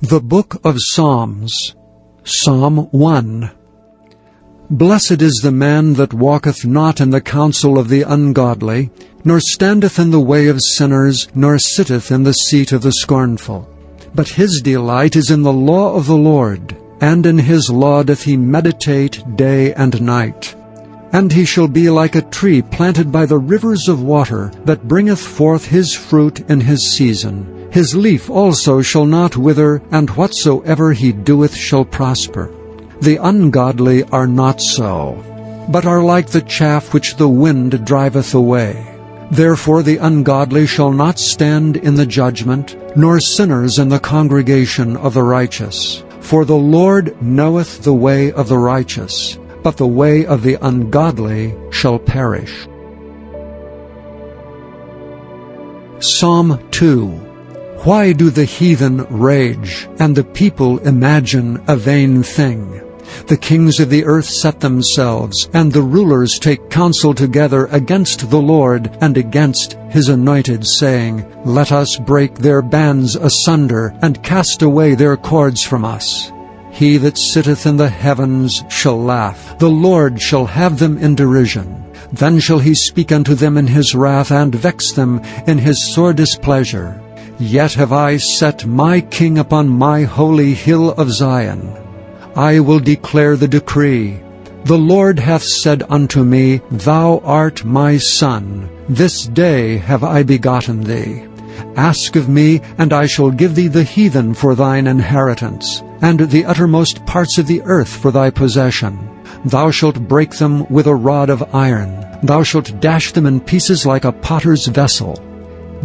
The Book of Psalms, Psalm 1. Blessed is the man that walketh not in the counsel of the ungodly, nor standeth in the way of sinners, nor sitteth in the seat of the scornful. But his delight is in the law of the Lord, and in his law doth he meditate day and night. And he shall be like a tree planted by the rivers of water, that bringeth forth his fruit in his season. His leaf also shall not wither, and whatsoever he doeth shall prosper. The ungodly are not so, but are like the chaff which the wind driveth away. Therefore the ungodly shall not stand in the judgment, nor sinners in the congregation of the righteous. For the Lord knoweth the way of the righteous, but the way of the ungodly shall perish. Psalm 2. Why do the heathen rage, and the people imagine a vain thing? The kings of the earth set themselves, and the rulers take counsel together against the Lord and against his anointed, saying, Let us break their bands asunder, and cast away their cords from us. He that sitteth in the heavens shall laugh, the Lord shall have them in derision. Then shall he speak unto them in his wrath, and vex them in his sore displeasure. Yet have I set my king upon my holy hill of Zion. I will declare the decree. The Lord hath said unto me, Thou art my son, this day have I begotten thee. Ask of me, and I shall give thee the heathen for thine inheritance, and the uttermost parts of the earth for thy possession. Thou shalt break them with a rod of iron. Thou shalt dash them in pieces like a potter's vessel.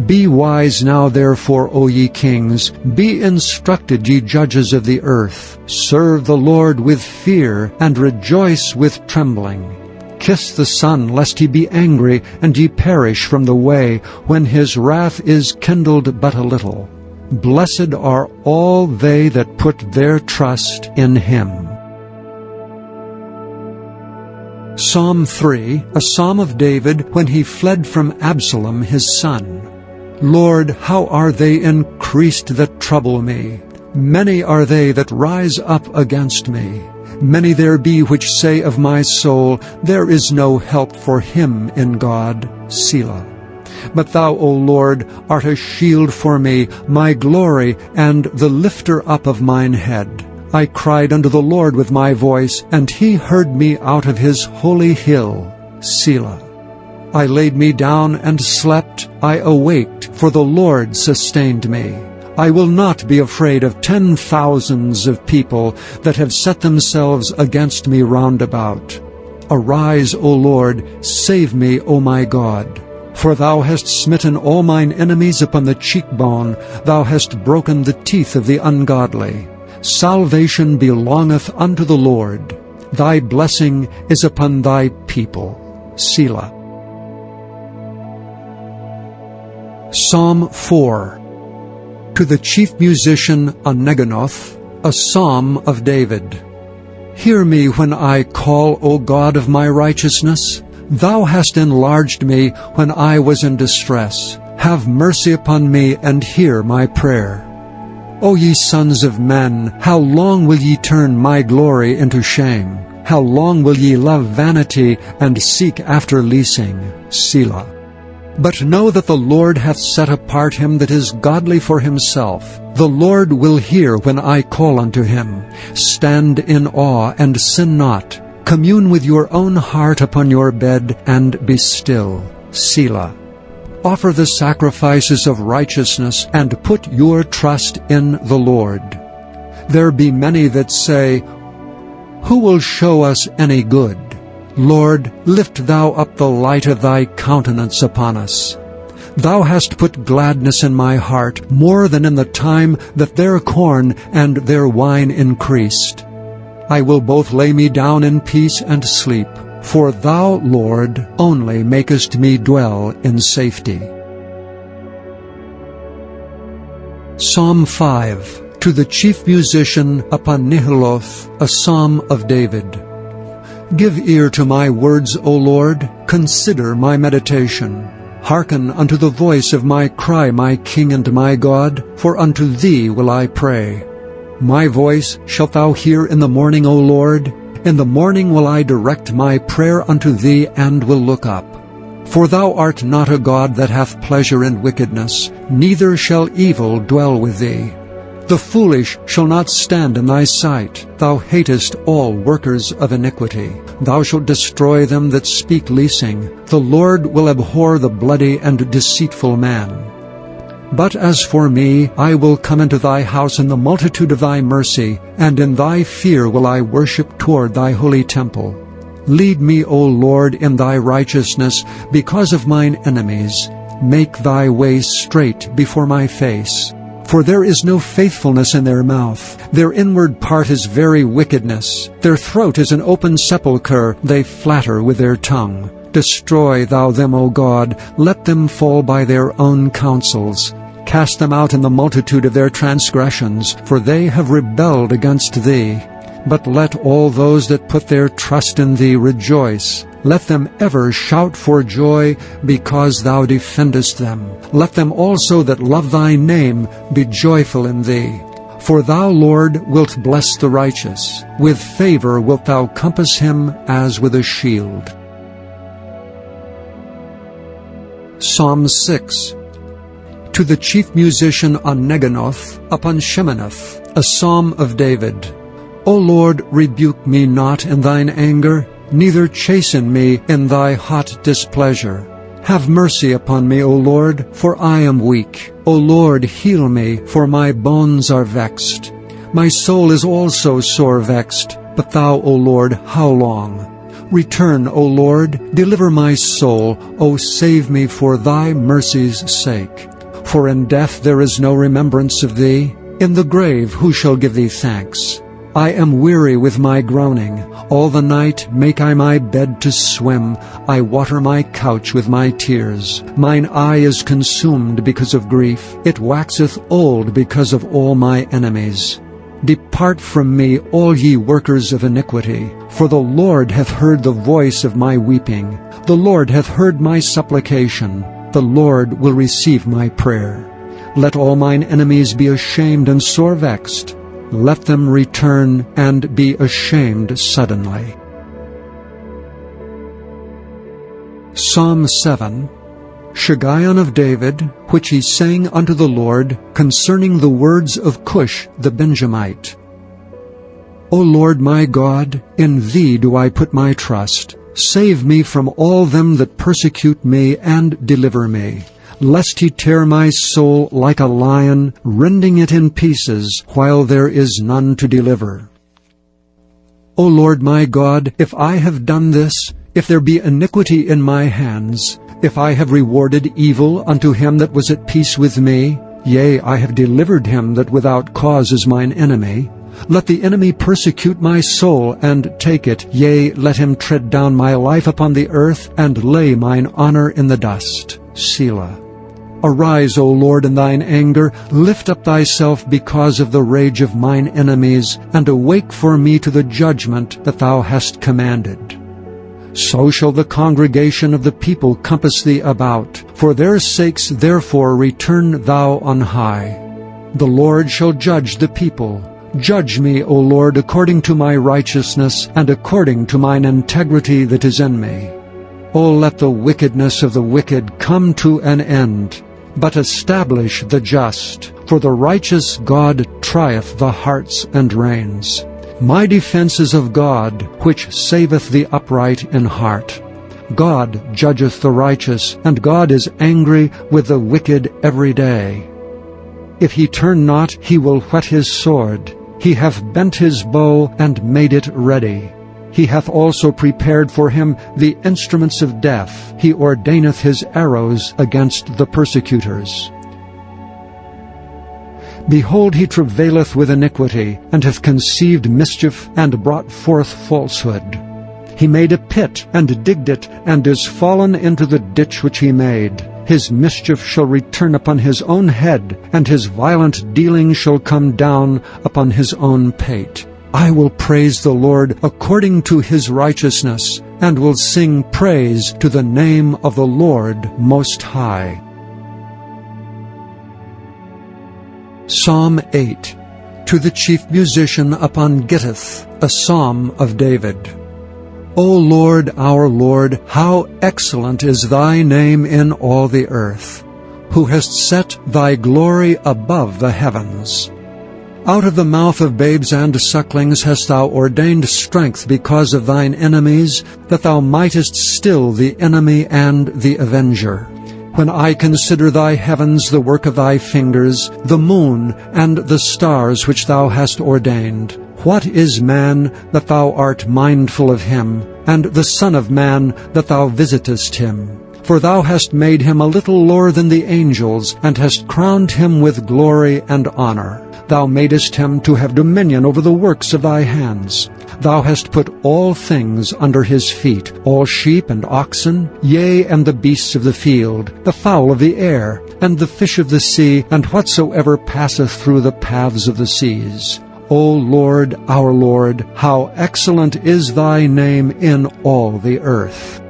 Be wise now therefore, O ye kings, be instructed, ye judges of the earth. Serve the Lord with fear, and rejoice with trembling. Kiss the Son, lest he be angry, and ye perish from the way, when his wrath is kindled but a little. Blessed are all they that put their trust in him. Psalm 3, a psalm of David when he fled from Absalom his son. Lord, how are they increased that trouble me? Many are they that rise up against me. Many there be which say of my soul, There is no help for him in God. Selah. But thou, O Lord, art a shield for me, my glory, and the lifter up of mine head. I cried unto the Lord with my voice, and he heard me out of his holy hill. Selah. I laid me down and slept, I awaked, for the Lord sustained me. I will not be afraid of 10,000s of people that have set themselves against me round about. Arise, O Lord, save me, O my God. For thou hast smitten all mine enemies upon the cheekbone, thou hast broken the teeth of the ungodly. Salvation belongeth unto the Lord. Thy blessing is upon thy people. Selah. Psalm 4. To the chief musician Neganoth, a psalm of David. Hear me when I call, O God of my righteousness. Thou hast enlarged me when I was in distress. Have mercy upon me, and hear my prayer. O ye sons of men, how long will ye turn my glory into shame? How long will ye love vanity, and seek after leasing? Selah. But know that the Lord hath set apart him that is godly for himself. The Lord will hear when I call unto him. Stand in awe, and sin not. Commune with your own heart upon your bed, and be still. Selah. Offer the sacrifices of righteousness, and put your trust in the Lord. There be many that say, Who will show us any good? Lord, lift thou up the light of thy countenance upon us. Thou hast put gladness in my heart, more than in the time that their corn and their wine increased. I will both lay me down in peace and sleep, for thou, Lord, only makest me dwell in safety. Psalm 5. To the chief musician Nehiloth, a psalm of David. Give ear to my words, O Lord, consider my meditation. Hearken unto the voice of my cry, my King and my God, for unto thee will I pray. My voice shalt thou hear in the morning, O Lord. In the morning will I direct my prayer unto thee, and will look up. For thou art not a God that hath pleasure in wickedness, neither shall evil dwell with thee. The foolish shall not stand in thy sight. Thou hatest all workers of iniquity. Thou shalt destroy them that speak leasing. The Lord will abhor the bloody and deceitful man. But as for me, I will come into thy house in the multitude of thy mercy, and in thy fear will I worship toward thy holy temple. Lead me, O Lord, in thy righteousness, because of mine enemies. Make thy way straight before my face. For there is no faithfulness in their mouth. Their inward part is very wickedness. Their throat is an open sepulchre. They flatter with their tongue. Destroy thou them, O God. Let them fall by their own counsels. Cast them out in the multitude of their transgressions, for they have rebelled against thee. But let all those that put their trust in thee rejoice. Let them ever shout for joy, because thou defendest them. Let them also that love thy name be joyful in thee. For thou, Lord, wilt bless the righteous. With favor wilt thou compass him as with a shield. Psalm 6. To the chief musician on Neganoth, upon Sheminith, a psalm of David. O Lord, rebuke me not in thine anger, neither chasten me in thy hot displeasure. Have mercy upon me, O Lord, for I am weak. O Lord, heal me, for my bones are vexed. My soul is also sore vexed, but thou, O Lord, how long? Return, O Lord, deliver my soul, O save me for thy mercy's sake. For in death there is no remembrance of thee. In the grave who shall give thee thanks? I am weary with my groaning. All the night make I my bed to swim. I water my couch with my tears. Mine eye is consumed because of grief. It waxeth old because of all my enemies. Depart from me, all ye workers of iniquity. For the Lord hath heard the voice of my weeping. The Lord hath heard my supplication. The Lord will receive my prayer. Let all mine enemies be ashamed and sore vexed. Let them return and be ashamed suddenly. Psalm 7. Shiggaion of David, which he sang unto the Lord, concerning the words of Cush the Benjamite. O Lord my God, in thee do I put my trust. Save me from all them that persecute me, and deliver me. Lest he tear my soul like a lion, rending it in pieces, while there is none to deliver. O Lord my God, if I have done this, if there be iniquity in my hands, if I have rewarded evil unto him that was at peace with me, yea, I have delivered him that without cause is mine enemy, let the enemy persecute my soul, and take it, yea, let him tread down my life upon the earth, and lay mine honor in the dust. Selah. Arise, O Lord, in thine anger, lift up thyself because of the rage of mine enemies, and awake for me to the judgment that thou hast commanded. So shall the congregation of the people compass thee about. For their sakes therefore return thou on high. The Lord shall judge the people. Judge me, O Lord, according to my righteousness, and according to mine integrity that is in me. O let the wickedness of the wicked come to an end, but establish the just. For the righteous God trieth the hearts and reins. My defense is of God, which saveth the upright in heart. God judgeth the righteous, and God is angry with the wicked every day. If he turn not, he will whet his sword. He hath bent his bow, and made it ready. He hath also prepared for him the instruments of death. He ordaineth his arrows against the persecutors. Behold, he travaileth with iniquity, and hath conceived mischief, and brought forth falsehood. He made a pit, and digged it, and is fallen into the ditch which he made. His mischief shall return upon his own head, and his violent dealing shall come down upon his own pate. I will praise the Lord according to his righteousness, and will sing praise to the name of the Lord Most High. Psalm 8. to the chief musician upon Gittith, a psalm of David. O Lord, our Lord, how excellent is thy name in all the earth, who hast set thy glory above the heavens. Out of the mouth of babes and sucklings hast thou ordained strength because of thine enemies, that thou mightest still the enemy and the avenger. When I consider thy heavens, the work of thy fingers, the moon and the stars which thou hast ordained, what is man that thou art mindful of him, and the Son of Man that thou visitest him? For thou hast made him a little lower than the angels, and hast crowned him with glory and honor. Thou madest him to have dominion over the works of thy hands. Thou hast put all things under his feet, all sheep and oxen, yea, and the beasts of the field, the fowl of the air, and the fish of the sea, and whatsoever passeth through the paths of the seas. O Lord, our Lord, how excellent is thy name in all the earth.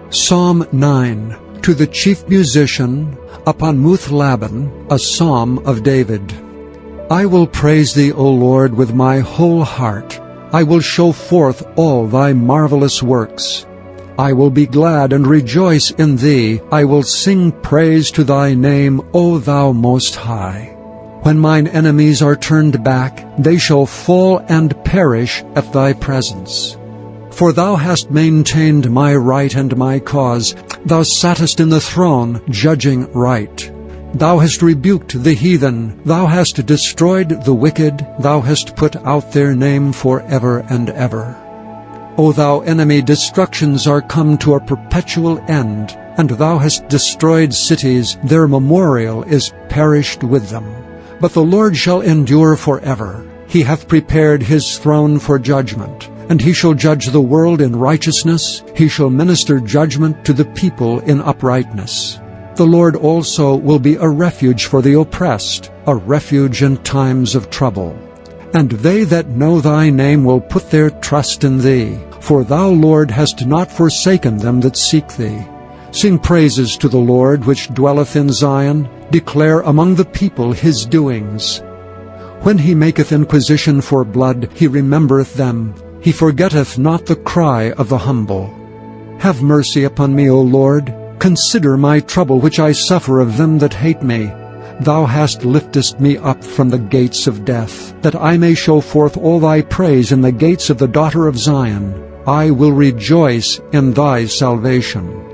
Psalm 9. To the chief musician, upon Muth-labben, a psalm of David. I will praise thee, O Lord, with my whole heart. I will show forth all thy marvelous works. I will be glad and rejoice in thee. I will sing praise to thy name, O thou Most High. When mine enemies are turned back, they shall fall and perish at thy presence. For thou hast maintained my right and my cause. Thou sattest in the throne, judging right. Thou hast rebuked the heathen. Thou hast destroyed the wicked. Thou hast put out their name forever and ever. O thou enemy, destructions are come to a perpetual end, and thou hast destroyed cities. Their memorial is perished with them. But the Lord shall endure forever. He hath prepared his throne for judgment, and he shall judge the world in righteousness. He shall minister judgment to the people in uprightness. The Lord also will be a refuge for the oppressed, a refuge in times of trouble. And they that know thy name will put their trust in thee, for thou, Lord, hast not forsaken them that seek thee. Sing praises to the Lord which dwelleth in Zion. Declare among the people his doings. When he maketh inquisition for blood, he remembereth them. He forgetteth not the cry of the humble. Have mercy upon me, O Lord. Consider my trouble which I suffer of them that hate me. Thou hast liftest me up from the gates of death, that I may show forth all thy praise in the gates of the daughter of Zion. I will rejoice in thy salvation.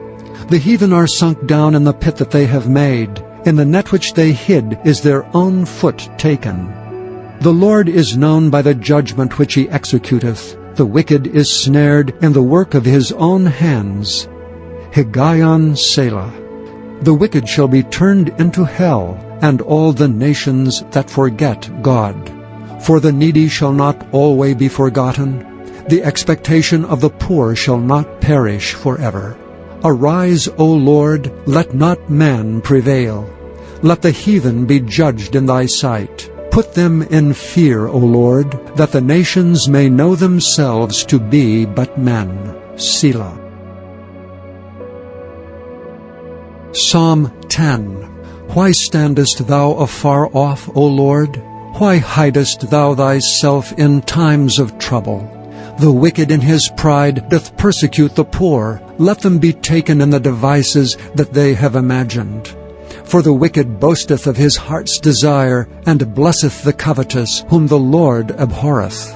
The heathen are sunk down in the pit that they have made. In the net which they hid is their own foot taken. The Lord is known by the judgment which he executeth. The wicked is snared in the work of his own hands. Higgaion Selah. The wicked shall be turned into hell, and all the nations that forget God. For the needy shall not always be forgotten. The expectation of the poor shall not perish forever. Arise, O Lord, let not man prevail. Let the heathen be judged in thy sight. Put them in fear, O Lord, that the nations may know themselves to be but men. Selah. Psalm 10. Why standest thou afar off, O Lord? Why hidest thou thyself in times of trouble? The wicked in his pride doth persecute the poor. Let them be taken in the devices that they have imagined. For the wicked boasteth of his heart's desire, and blesseth the covetous, whom the Lord abhorreth.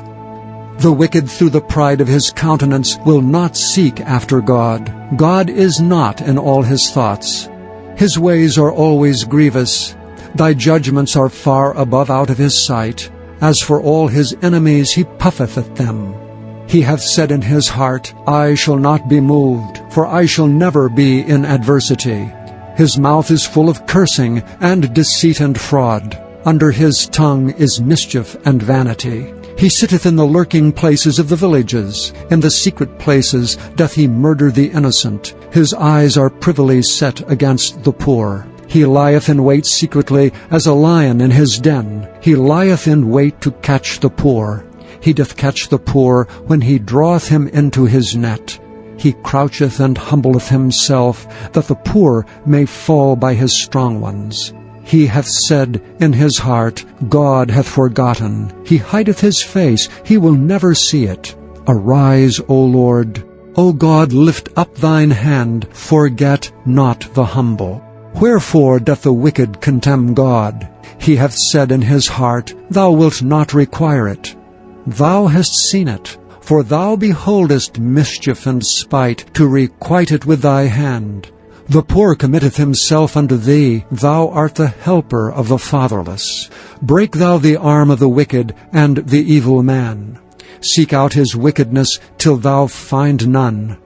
The wicked through the pride of his countenance will not seek after God. God is not in all his thoughts. His ways are always grievous. Thy judgments are far above out of his sight. As for all his enemies, he puffeth at them. He hath said in his heart, I shall not be moved, for I shall never be in adversity. His mouth is full of cursing, and deceit and fraud. Under his tongue is mischief and vanity. He sitteth in the lurking places of the villages. In the secret places doth he murder the innocent. His eyes are privily set against the poor. He lieth in wait secretly as a lion in his den. He lieth in wait to catch the poor. He doth catch the poor when he draweth him into his net. He croucheth and humbleth himself, that the poor may fall by his strong ones. He hath said in his heart, God hath forgotten. He hideth his face, he will never see it. Arise, O Lord. O God, lift up thine hand, forget not the humble. Wherefore doth the wicked contemn God? He hath said in his heart, Thou wilt not require it. Thou hast seen it, for thou beholdest mischief and spite, to requite it with thy hand. The poor committeth himself unto thee, thou art the helper of the fatherless. Break thou the arm of the wicked and the evil man. Seek out his wickedness till thou find none.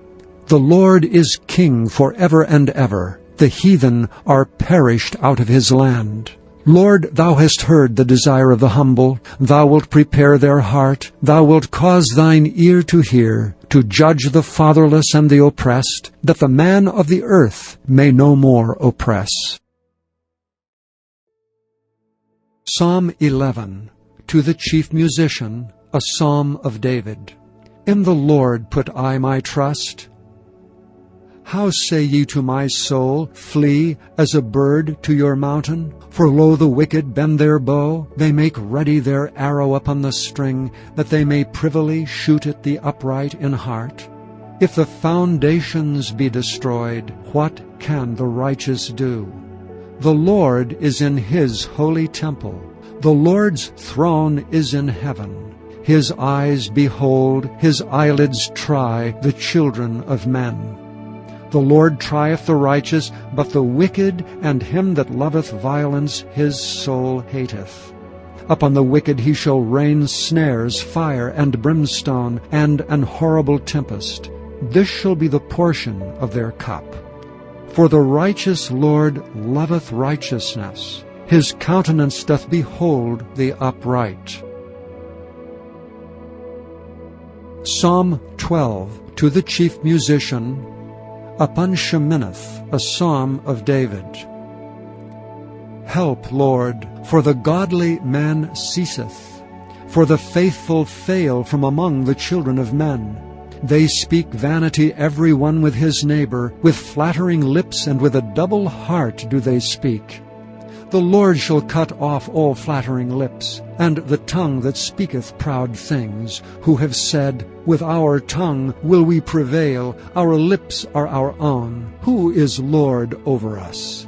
The Lord is king for ever and ever. The heathen are perished out of his land. Lord, thou hast heard the desire of the humble. Thou wilt prepare their heart. Thou wilt cause thine ear to hear, to judge the fatherless and the oppressed, that the man of the earth may no more oppress. Psalm 11. To the chief musician, a psalm of David. In the Lord put I my trust. How say ye to my soul, Flee as a bird to your mountain? For lo, the wicked bend their bow, they make ready their arrow upon the string, that they may privily shoot at the upright in heart. If the foundations be destroyed, what can the righteous do? The Lord is in his holy temple. The Lord's throne is in heaven. His eyes behold, his eyelids try the children of men. The Lord trieth the righteous, but the wicked and him that loveth violence his soul hateth. Upon the wicked he shall rain snares, fire, and brimstone, and an horrible tempest. This shall be the portion of their cup. For the righteous Lord loveth righteousness. His countenance doth behold the upright. Psalm 12. To the chief musician, upon Sheminith, a psalm of David. Help, Lord, for the godly man ceaseth, for the faithful fail from among the children of men. They speak vanity every one with his neighbor, with flattering lips and with a double heart do they speak. The Lord shall cut off all flattering lips, and the tongue that speaketh proud things, who have said, With our tongue will we prevail, our lips are our own. Who is Lord over us?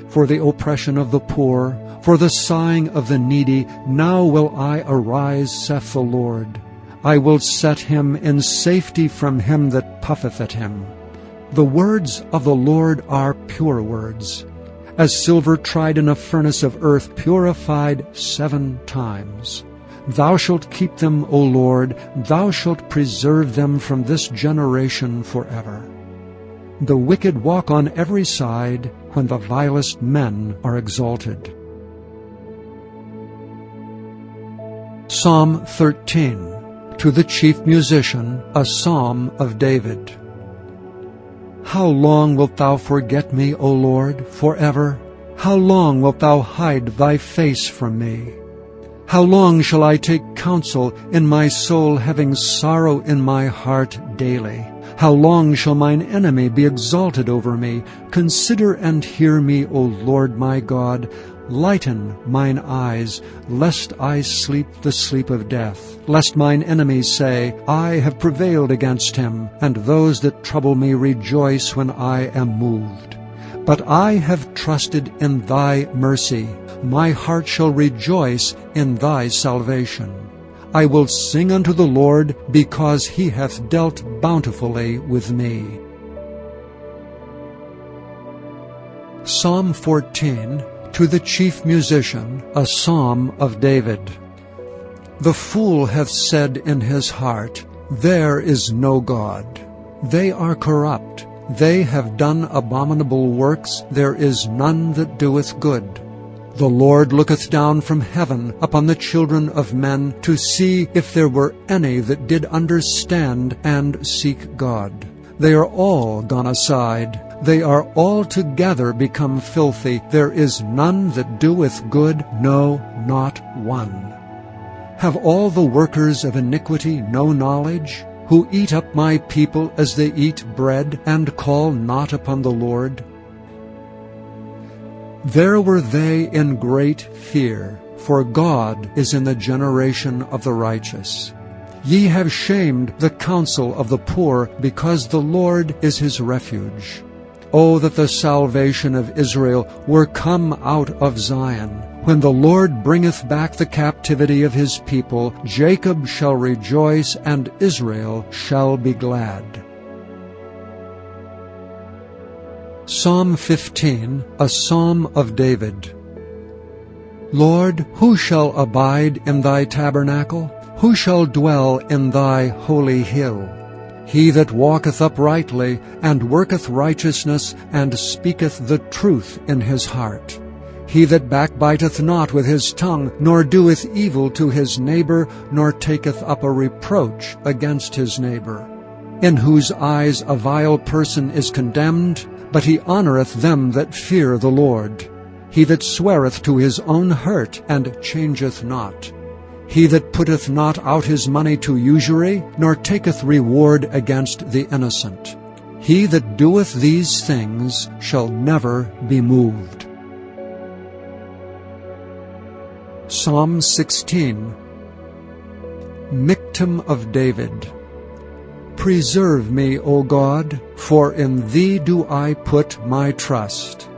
For the oppression of the poor, for the sighing of the needy, now will I arise, saith the Lord. I will set him in safety from him that puffeth at him. The words of the Lord are pure words, as silver tried in a furnace of earth, purified 7 times. Thou shalt keep them, O Lord, thou shalt preserve them from this generation forever. The wicked walk on every side, when the vilest men are exalted. Psalm 13. To the chief musician, a psalm of David. How long wilt thou forget me, O Lord, forever? How long wilt thou hide thy face from me? How long shall I take counsel in my soul, having sorrow in my heart daily? How long shall mine enemy be exalted over me? Consider and hear me, O Lord my God. Lighten mine eyes, lest I sleep the sleep of death, lest mine enemies say, I have prevailed against him, and those that trouble me rejoice when I am moved. But I have trusted in thy mercy. My heart shall rejoice in thy salvation. I will sing unto the Lord, because he hath dealt bountifully with me. Psalm 14. To the chief musician, a psalm of David. The fool hath said in his heart, There is no God. They are corrupt. They have done abominable works. There is none that doeth good. The Lord looketh down from heaven upon the children of men, to see if there were any that did understand and seek God. They are all gone aside. They are altogether become filthy. There is none that doeth good, no, not one. Have all the workers of iniquity no knowledge, who eat up my people as they eat bread, and call not upon the Lord? There were they in great fear, for God is in the generation of the righteous. Ye have shamed the counsel of the poor, because the Lord is his refuge. O that the salvation of Israel were come out of Zion! When the Lord bringeth back the captivity of his people, Jacob shall rejoice, and Israel shall be glad. Psalm 15, a psalm of David. Lord, who shall abide in thy tabernacle? Who shall dwell in thy holy hill? He that walketh uprightly, and worketh righteousness, and speaketh the truth in his heart. He that backbiteth not with his tongue, nor doeth evil to his neighbor, nor taketh up a reproach against his neighbor. In whose eyes a vile person is condemned, but he honoureth them that fear the Lord. He that sweareth to his own hurt, and changeth not. He that putteth not out his money to usury, nor taketh reward against the innocent. He that doeth these things shall never be moved. Psalm 16, Miktam of David. Preserve me, O God, for in thee do I put my trust.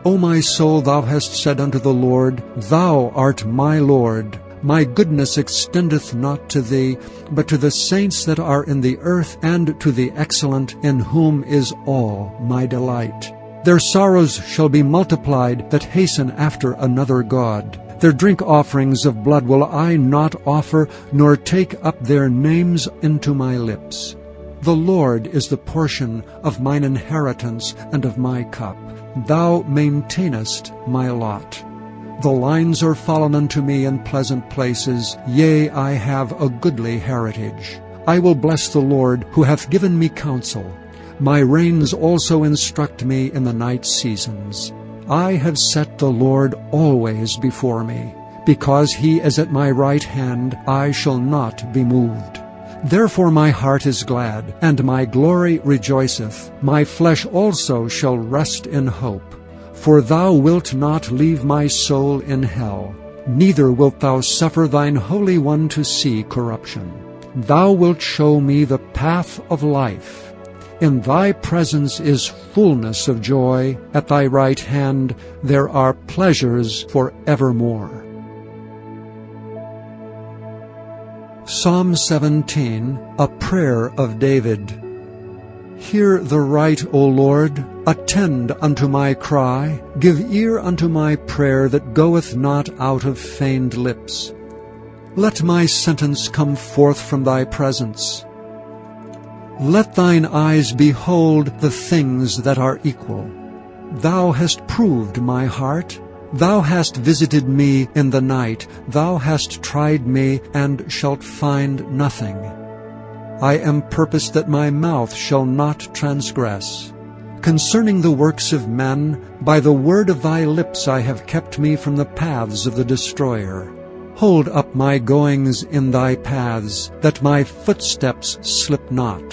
O my soul, thou hast said unto the Lord, Thou art my Lord. My goodness extendeth not to thee, but to the saints that are in the earth, and to the excellent, in whom is all my delight. Their sorrows shall be multiplied that hasten after another God. Their drink offerings of blood will I not offer, nor take up their names into my lips. The Lord is the portion of mine inheritance and of my cup. Thou maintainest my lot. The lines are fallen unto me in pleasant places. Yea, I have a goodly heritage. I will bless the Lord, who hath given me counsel. My reins also instruct me in the night seasons. I have set the Lord always before me. Because he is at my right hand, I shall not be moved. Therefore my heart is glad, and my glory rejoiceth. My flesh also shall rest in hope. For thou wilt not leave my soul in hell, neither wilt thou suffer thine Holy One to see corruption. Thou wilt show me the path of life. In thy presence is fullness of joy. At thy right hand there are pleasures for evermore. Psalm 17, a prayer of David. Hear the right, O Lord. Attend unto my cry. Give ear unto my prayer that goeth not out of feigned lips. Let my sentence come forth from thy presence. Let thine eyes behold the things that are equal. Thou hast proved my heart. Thou hast visited me in the night. Thou hast tried me, and shalt find nothing. I am purposed that my mouth shall not transgress. Concerning the works of men, by the word of thy lips I have kept me from the paths of the destroyer. Hold up my goings in thy paths, that my footsteps slip not.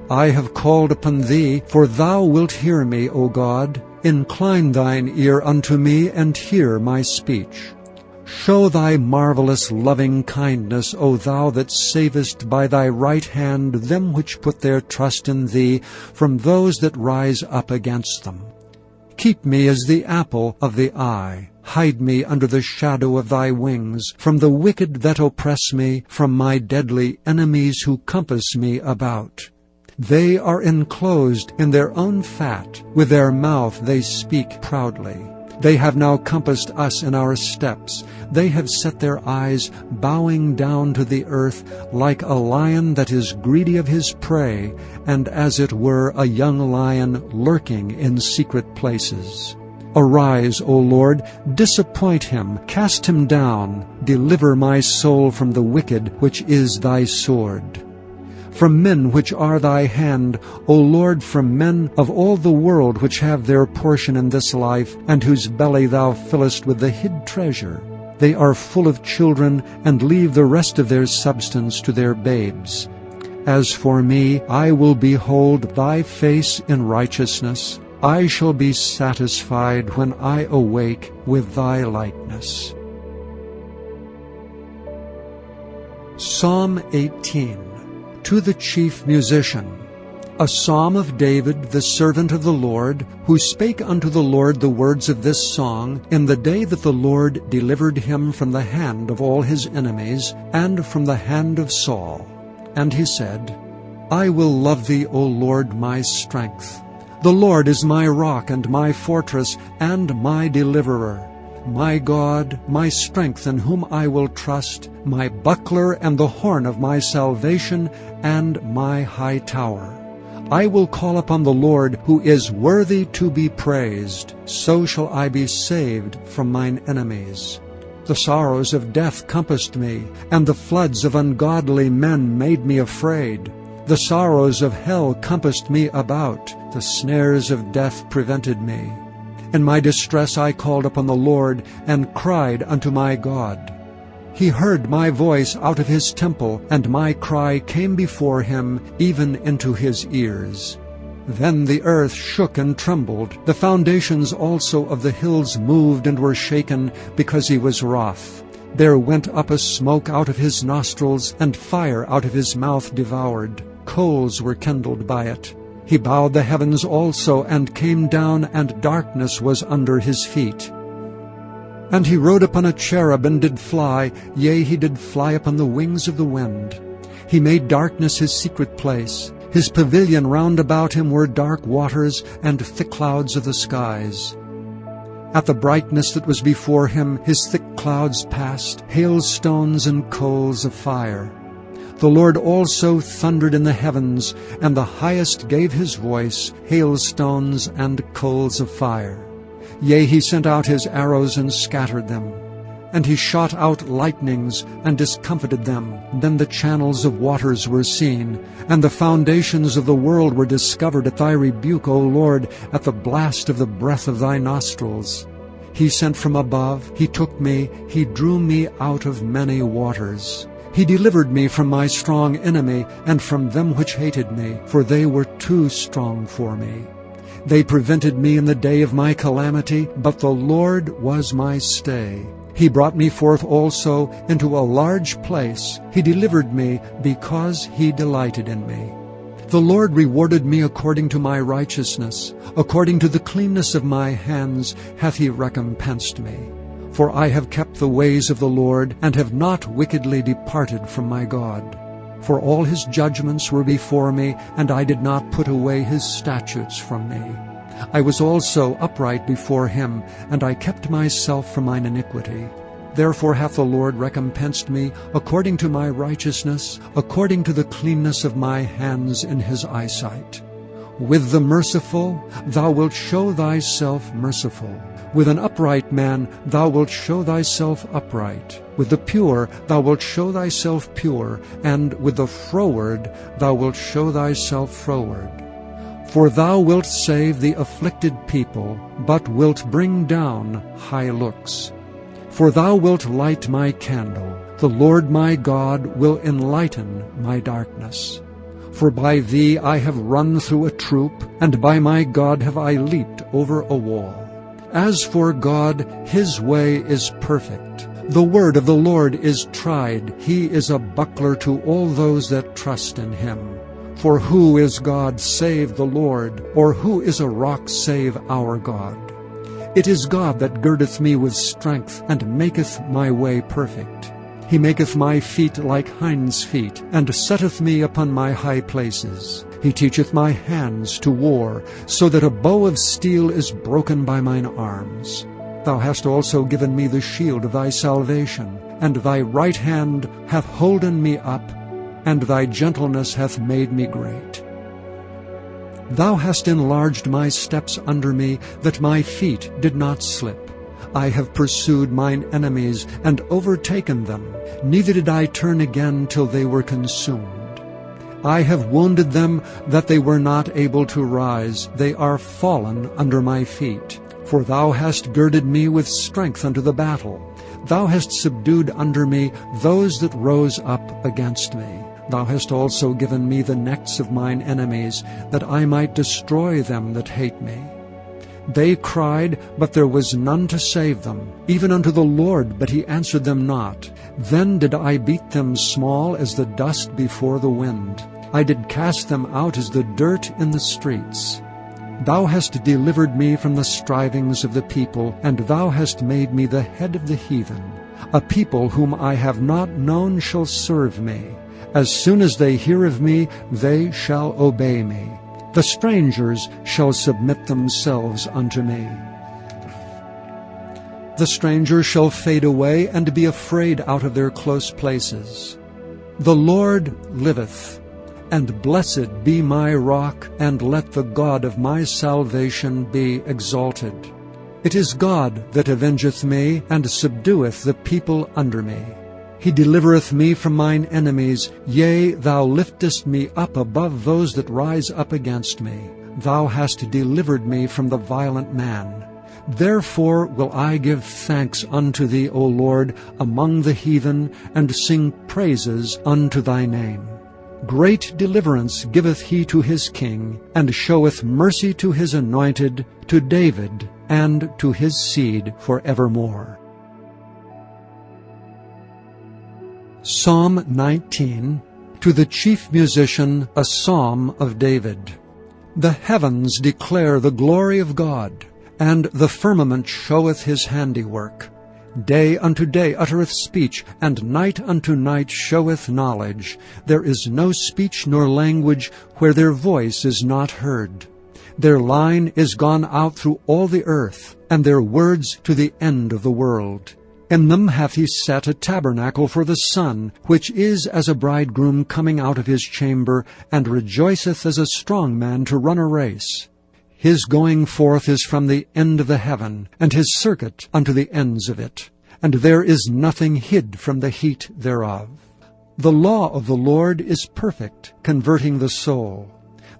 I have called upon thee, for thou wilt hear me, O God. Incline thine ear unto me, and hear my speech. Show thy marvelous loving kindness, O thou that savest by thy right hand them which put their trust in thee from those that rise up against them. Keep me as the apple of the eye. Hide me under the shadow of thy wings, from the wicked that oppress me, from my deadly enemies who compass me about. They are enclosed in their own fat. With their mouth they speak proudly. They have now compassed us in our steps. They have set their eyes bowing down to the earth, like a lion that is greedy of his prey, and as it were a young lion lurking in secret places. Arise, O Lord, disappoint him, cast him down. Deliver my soul from the wicked, which is thy sword. From men which are thy hand, O Lord, from men of all the world which have their portion in this life, and whose belly thou fillest with the hid treasure. They are full of children, and leave the rest of their substance to their babes. As for me, I will behold thy face in righteousness. I shall be satisfied when I awake with thy likeness. Psalm 18. To the chief musician. A psalm of David, the servant of the Lord, who spake unto the Lord the words of this song in the day that the Lord delivered him from the hand of all his enemies, and from the hand of Saul. And he said, I will love thee, O Lord, my strength. The Lord is my rock and my fortress and my deliverer, my God, my strength, in whom I will trust, my buckler and the horn of my salvation, and my high tower. I will call upon the Lord, who is worthy to be praised. So shall I be saved from mine enemies. The sorrows of death compassed me, and the floods of ungodly men made me afraid. The sorrows of hell compassed me about. The snares of death prevented me. In my distress I called upon the Lord, and cried unto my God. He heard my voice out of his temple, and my cry came before him, even into his ears. Then the earth shook and trembled. The foundations also of the hills moved and were shaken, because he was wroth. There went up a smoke out of his nostrils, and fire out of his mouth devoured. Coals were kindled by it. He bowed the heavens also, and came down, and darkness was under his feet. And he rode upon a cherub, and did fly, yea, he did fly upon the wings of the wind. He made darkness his secret place. His pavilion round about him were dark waters, and thick clouds of the skies. At the brightness that was before him his thick clouds passed, hailstones and coals of fire. The Lord also thundered in the heavens, and the highest gave his voice, hailstones and coals of fire. Yea, he sent out his arrows and scattered them. And he shot out lightnings and discomfited them. Then the channels of waters were seen, and the foundations of the world were discovered at thy rebuke, O Lord, at the blast of the breath of thy nostrils. He sent from above, he took me, he drew me out of many waters. He delivered me from my strong enemy, and from them which hated me, for they were too strong for me. They prevented me in the day of my calamity, but the Lord was my stay. He brought me forth also into a large place. He delivered me because he delighted in me. The Lord rewarded me according to my righteousness. According to the cleanness of my hands hath he recompensed me. For I have kept the ways of the Lord, and have not wickedly departed from my God. For all his judgments were before me, and I did not put away his statutes from me. I was also upright before him, and I kept myself from mine iniquity. Therefore hath the Lord recompensed me according to my righteousness, according to the cleanness of my hands in his eyesight. With the merciful thou wilt show thyself merciful. With an upright man thou wilt show thyself upright. With the pure thou wilt show thyself pure, and with the froward thou wilt show thyself froward. For thou wilt save the afflicted people, but wilt bring down high looks. For thou wilt light my candle. The Lord my God will enlighten my darkness. For by thee I have run through a troop, and by my God have I leaped over a wall. As for God, his way is perfect. The word of the Lord is tried. He is a buckler to all those that trust in him. For who is God save the Lord? Or who is a rock save our God? It is God that girdeth me with strength, and maketh my way perfect. He maketh my feet like hinds' feet, and setteth me upon my high places. He teacheth my hands to war, so that a bow of steel is broken by mine arms. Thou hast also given me the shield of thy salvation, and thy right hand hath holden me up, and thy gentleness hath made me great. Thou hast enlarged my steps under me, that my feet did not slip. I have pursued mine enemies, and overtaken them. Neither did I turn again till they were consumed. I have wounded them, that they were not able to rise. They are fallen under my feet. For thou hast girded me with strength unto the battle. Thou hast subdued under me those that rose up against me. Thou hast also given me the necks of mine enemies, that I might destroy them that hate me. They cried, but there was none to save them, even unto the Lord, but he answered them not. Then did I beat them small as the dust before the wind. I did cast them out as the dirt in the streets. Thou hast delivered me from the strivings of the people, and thou hast made me the head of the heathen. A people whom I have not known shall serve me. As soon as they hear of me, they shall obey me. The strangers shall submit themselves unto me. The strangers shall fade away and be afraid out of their close places. The Lord liveth, and blessed be my rock, and let the God of my salvation be exalted. It is God that avengeth me, and subdueth the people under me. He delivereth me from mine enemies. Yea, thou liftest me up above those that rise up against me. Thou hast delivered me from the violent man. Therefore will I give thanks unto thee, O Lord, among the heathen, and sing praises unto thy name. Great deliverance giveth he to his king, and showeth mercy to his anointed, to David, and to his seed forevermore. Psalm 19, to the chief musician, a psalm of David. The heavens declare the glory of God, and the firmament showeth his handiwork. Day unto day uttereth speech, and night unto night showeth knowledge. There is no speech nor language where their voice is not heard. Their line is gone out through all the earth, and their words to the end of the world. In them hath he set a tabernacle for the sun, which is as a bridegroom coming out of his chamber, and rejoiceth as a strong man to run a race. His going forth is from the end of the heaven, and his circuit unto the ends of it. And there is nothing hid from the heat thereof. The law of the Lord is perfect, converting the soul.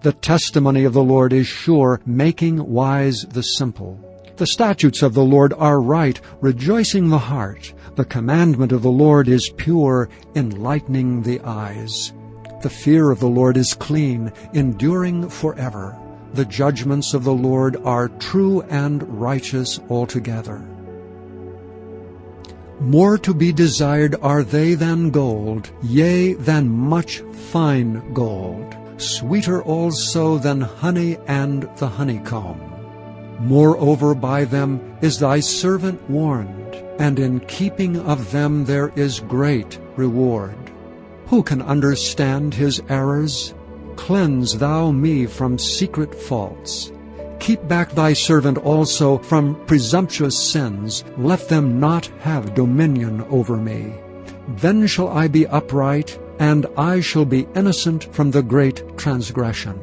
The testimony of the Lord is sure, making wise the simple. The statutes of the Lord are right, rejoicing the heart. The commandment of the Lord is pure, enlightening the eyes. The fear of the Lord is clean, enduring forever. The judgments of the Lord are true and righteous altogether. More to be desired are they than gold, yea, than much fine gold, sweeter also than honey and the honeycomb. Moreover, by them is thy servant warned, and in keeping of them there is great reward. Who can understand his errors? Cleanse thou me from secret faults. Keep back thy servant also from presumptuous sins. Let them not have dominion over me. Then shall I be upright, and I shall be innocent from the great transgression.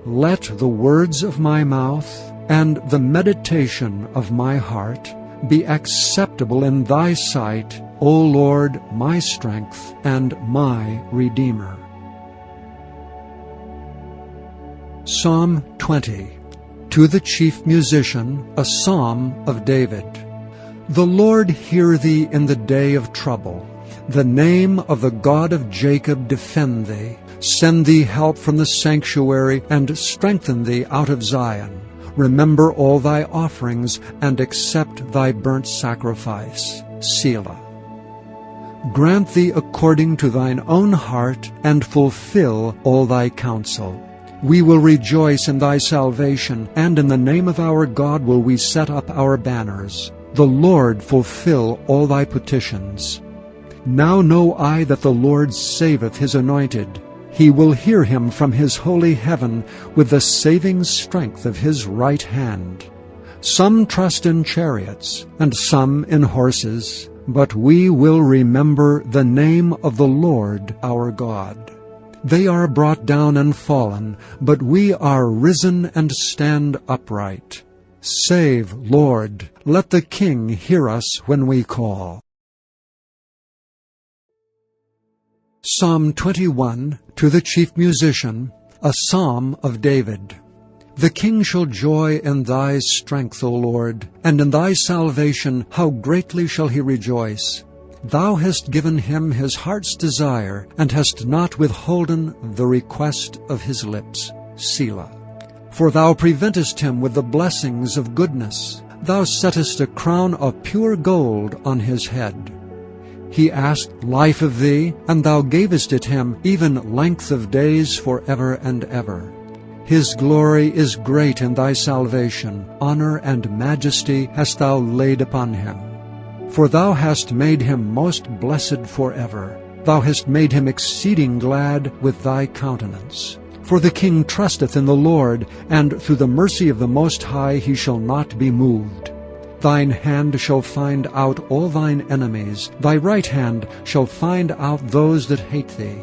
Let the words of my mouth and the meditation of my heart be acceptable in thy sight, O Lord, my strength and my Redeemer. Psalm 20, to the chief musician, a psalm of David. The Lord hear thee in the day of trouble. The name of the God of Jacob defend thee. Send thee help from the sanctuary, and strengthen thee out of Zion. Remember all thy offerings, and accept thy burnt sacrifice. Selah. Grant thee according to thine own heart, and fulfill all thy counsel. We will rejoice in thy salvation, and in the name of our God will we set up our banners. The Lord fulfill all thy petitions. Now know I that the Lord saveth his anointed. He will hear him from his holy heaven with the saving strength of his right hand. Some trust in chariots, and some in horses, but we will remember the name of the Lord our God. They are brought down and fallen, but we are risen and stand upright. Save, Lord, let the King hear us when we call. Psalm 21, to the chief musician, a psalm of David. The king shall joy in thy strength, O Lord, and in thy salvation how greatly shall he rejoice. Thou hast given him his heart's desire, and hast not withholden the request of his lips. Selah. For thou preventest him with the blessings of goodness. Thou settest a crown of pure gold on his head. He asked life of thee, and thou gavest it him, even length of days forever and ever. His glory is great in thy salvation. Honor and majesty hast thou laid upon him. For thou hast made him most blessed forever. Thou hast made him exceeding glad with thy countenance. For the king trusteth in the Lord, and through the mercy of the Most High he shall not be moved. Thine hand shall find out all thine enemies. Thy right hand shall find out those that hate thee.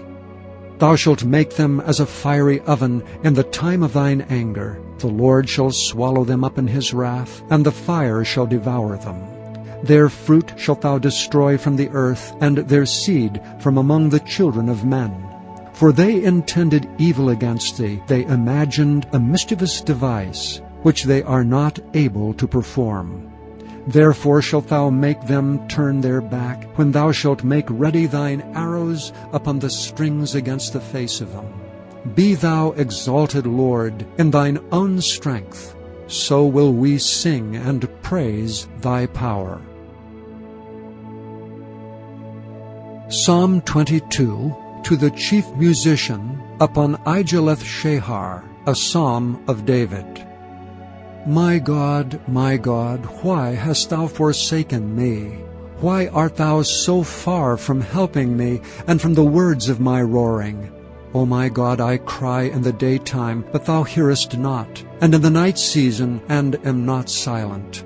Thou shalt make them as a fiery oven in the time of thine anger. The Lord shall swallow them up in his wrath, and the fire shall devour them. Their fruit shalt thou destroy from the earth, and their seed from among the children of men. For they intended evil against thee. They imagined a mischievous device, which they are not able to perform. Therefore shalt thou make them turn their back, when thou shalt make ready thine arrows upon the strings against the face of them. Be thou exalted, Lord, in thine own strength. So will we sing and praise thy power. Psalm 22, to the chief musician, upon Igeleth-Shehar, a psalm of David. My God, why hast thou forsaken me? Why art thou so far from helping me, and from the words of my roaring? O my God, I cry in the daytime, but thou hearest not, and in the night season, and am not silent.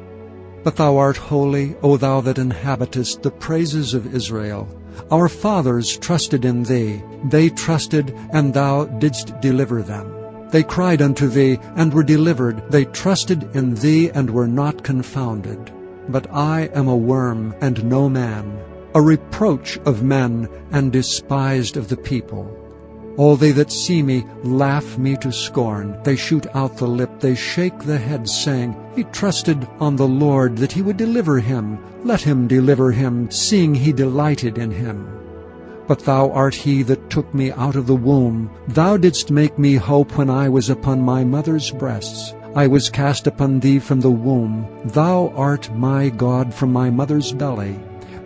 But thou art holy, O thou that inhabitest the praises of Israel. Our fathers trusted in thee. They trusted, and thou didst deliver them. They cried unto thee, and were delivered. They trusted in thee, and were not confounded. But I am a worm, and no man, a reproach of men, and despised of the people. All they that see me laugh me to scorn. They shoot out the lip, they shake the head, saying, He trusted on the Lord, that he would deliver him. Let him deliver him, seeing he delighted in him. But thou art he that took me out of the womb. Thou didst make me hope when I was upon my mother's breasts. I was cast upon thee from the womb. Thou art my God from my mother's belly.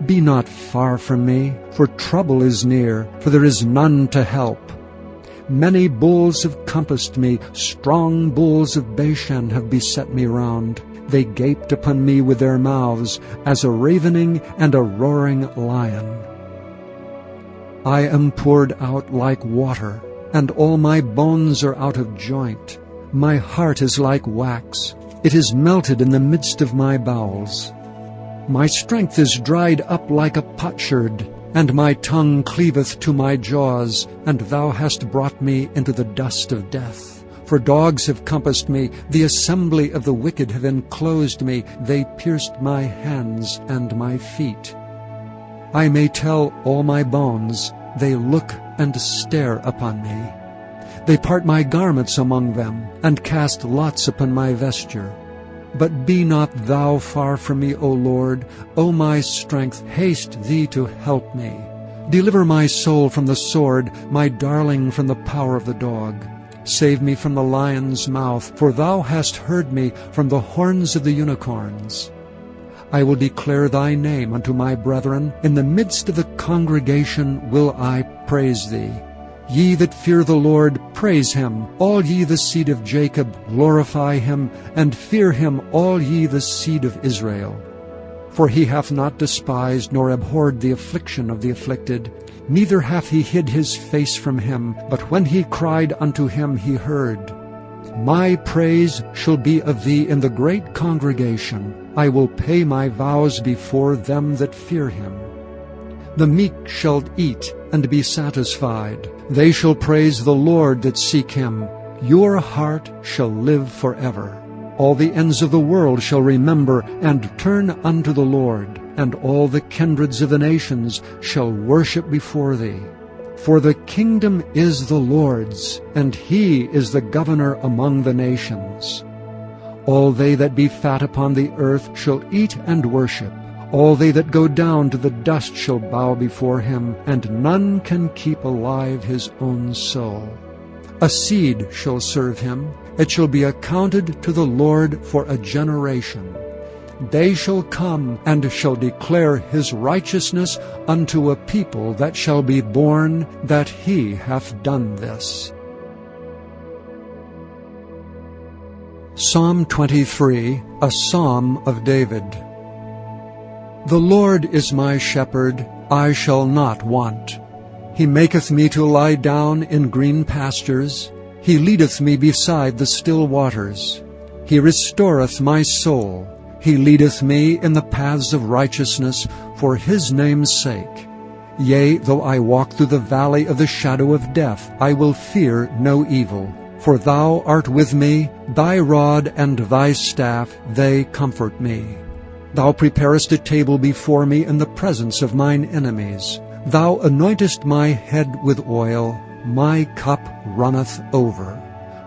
Be not far from me, for trouble is near, for there is none to help. Many bulls have compassed me, strong bulls of Bashan have beset me round. They gaped upon me with their mouths, as a ravening and a roaring lion. I am poured out like water, and all my bones are out of joint. My heart is like wax, it is melted in the midst of my bowels. My strength is dried up like a potsherd, and my tongue cleaveth to my jaws, and thou hast brought me into the dust of death. For dogs have compassed me, the assembly of the wicked have enclosed me, they pierced my hands and my feet. I may tell all my bones, they look and stare upon me. They part my garments among them, and cast lots upon my vesture. But be not thou far from me, O Lord. O my strength, haste thee to help me. Deliver my soul from the sword, my darling from the power of the dog. Save me from the lion's mouth, for thou hast heard me from the horns of the unicorns. I will declare thy name unto my brethren. In the midst of the congregation will I praise thee. Ye that fear the Lord, praise him. All ye the seed of Jacob, glorify him, and fear him, all ye the seed of Israel. For he hath not despised nor abhorred the affliction of the afflicted, neither hath he hid his face from him, but when he cried unto him he heard. My praise shall be of thee in the great congregation. I will pay my vows before them that fear him. The meek shall eat and be satisfied. They shall praise the Lord that seek him. Your heart shall live forever. All the ends of the world shall remember and turn unto the Lord, and all the kindreds of the nations shall worship before thee. For the kingdom is the Lord's, and he is the governor among the nations. All they that be fat upon the earth shall eat and worship. All they that go down to the dust shall bow before him, and none can keep alive his own soul. A seed shall serve him, It shall be accounted to the Lord for a generation. They shall come and shall declare his righteousness unto a people that shall be born, that he hath done this. Psalm 23, a Psalm of David. The Lord is my shepherd, I shall not want. He maketh me to lie down in green pastures. He leadeth me beside the still waters. He restoreth my soul. He leadeth me in the paths of righteousness for his name's sake. Yea, though I walk through the valley of the shadow of death, I will fear no evil. For thou art with me, thy rod and thy staff, they comfort me. Thou preparest a table before me in the presence of mine enemies. Thou anointest my head with oil, my cup runneth over.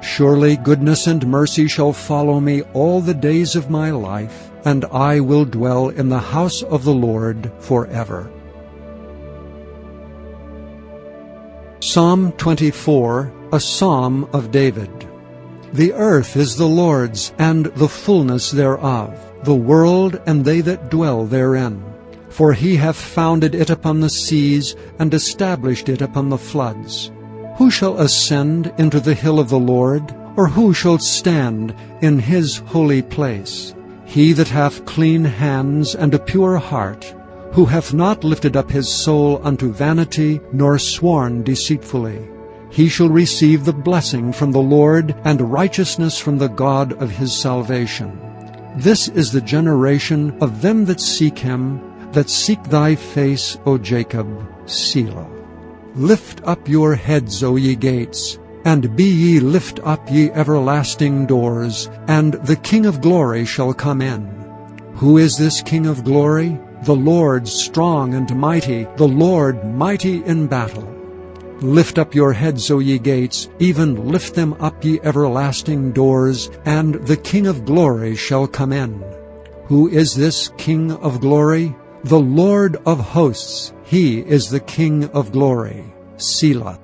Surely goodness and mercy shall follow me all the days of my life, and I will dwell in the house of the Lord forever. Psalm 24, a Psalm of David. The earth is the Lord's, and the fullness thereof, the world and they that dwell therein. For he hath founded it upon the seas, and established it upon the floods. Who shall ascend into the hill of the Lord? Or who shall stand in his holy place? He that hath clean hands and a pure heart, who hath not lifted up his soul unto vanity, nor sworn deceitfully. He shall receive the blessing from the Lord, and righteousness from the God of his salvation. This is the generation of them that seek him, that seek thy face, O Jacob. Selah. Lift up your heads, O ye gates, and be ye lift up, ye everlasting doors, and the King of glory shall come in. Who is this King of glory? The Lord strong and mighty, the Lord mighty in battle. Lift up your heads, O ye gates, even lift them up, ye everlasting doors, and the King of glory shall come in. Who is this King of glory? The Lord of hosts, he is the King of glory. Selah.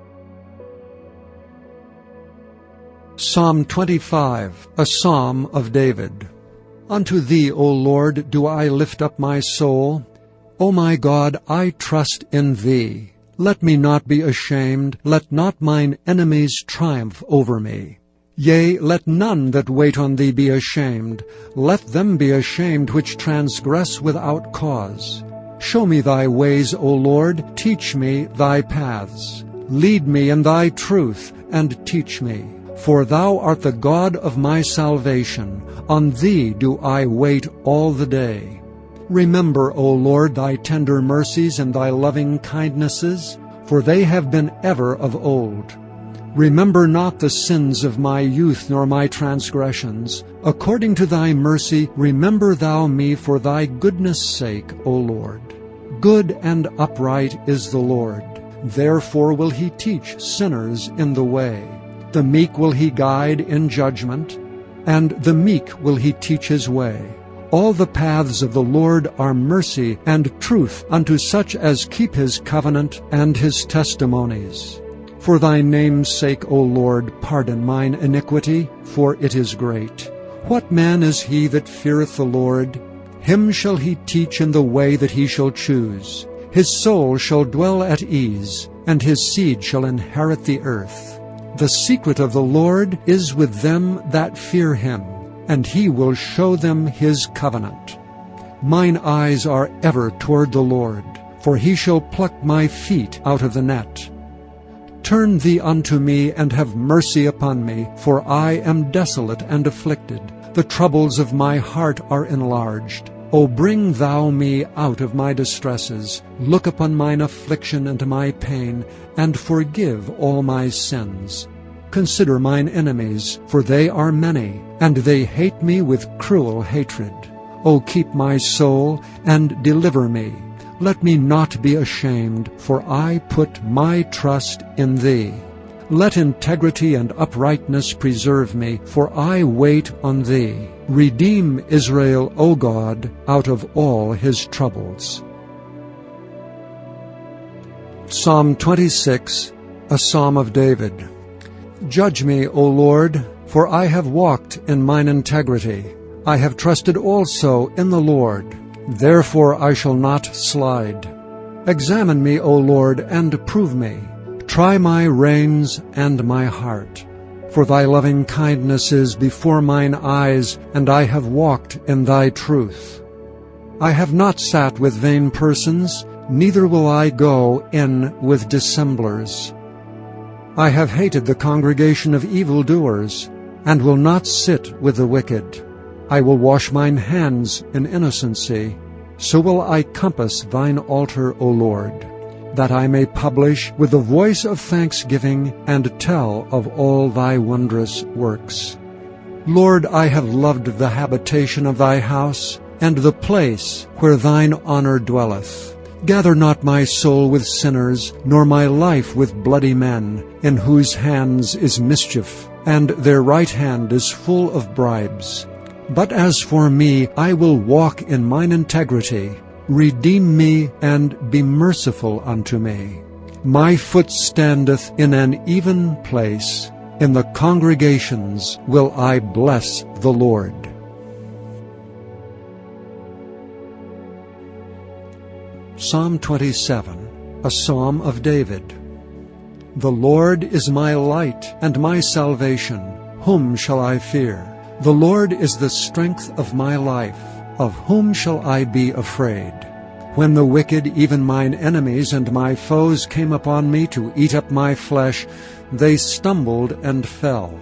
Psalm 25, a Psalm of David. Unto thee, O Lord, do I lift up my soul. O my God, I trust in thee. Let me not be ashamed, let not mine enemies triumph over me. Yea, let none that wait on thee be ashamed. Let them be ashamed which transgress without cause. Show me thy ways, O Lord, teach me thy paths. Lead me in thy truth, and teach me. For thou art the God of my salvation. On thee do I wait all the day. Remember, O Lord, thy tender mercies and thy loving kindnesses, for they have been ever of old. Remember not the sins of my youth, nor my transgressions. According to thy mercy, remember thou me for thy goodness' sake, O Lord. Good and upright is the Lord. Therefore will he teach sinners in the way. The meek will he guide in judgment, and the meek will he teach his way. All the paths of the Lord are mercy and truth unto such as keep his covenant and his testimonies. For thy name's sake, O Lord, pardon mine iniquity, for it is great. What man is he that feareth the Lord? Him shall he teach in the way that he shall choose. His soul shall dwell at ease, and his seed shall inherit the earth. The secret of the Lord is with them that fear him, and he will show them his covenant. Mine eyes are ever toward the Lord, for he shall pluck my feet out of the net. Turn thee unto me, and have mercy upon me, for I am desolate and afflicted. The troubles of my heart are enlarged. O bring thou me out of my distresses. Look upon mine affliction and my pain, and forgive all my sins. Consider mine enemies, for they are many, and they hate me with cruel hatred. O keep my soul, and deliver me. Let me not be ashamed, for I put my trust in thee. Let integrity and uprightness preserve me, for I wait on thee. Redeem Israel, O God, out of all his troubles. Psalm 26, a Psalm of David. Judge me, O Lord, For I have walked in mine integrity. I have trusted also in the Lord. Therefore I shall not slide. Examine me, O Lord, and prove me. Try my reins and my heart. For thy loving kindness is before mine eyes, and I have walked in thy truth. I have not sat with vain persons, neither will I go in with dissemblers. I have hated the congregation of evildoers, and will not sit with the wicked. I will wash mine hands in innocency. So will I compass thine altar, O Lord, that I may publish with the voice of thanksgiving and tell of all thy wondrous works. Lord, I have loved the habitation of thy house, and the place where thine honor dwelleth. Gather not my soul with sinners, nor my life with bloody men, in whose hands is mischief, and their right hand is full of bribes. But as for me, I will walk in mine integrity. Redeem me, and be merciful unto me. My foot standeth in an even place. In the congregations will I bless the Lord. Psalm 27, a psalm of David. The Lord is my light and my salvation. Whom shall I fear? The Lord is the strength of my life. Of whom shall I be afraid? When the wicked, even mine enemies and my foes, came upon me to eat up my flesh, they stumbled and fell.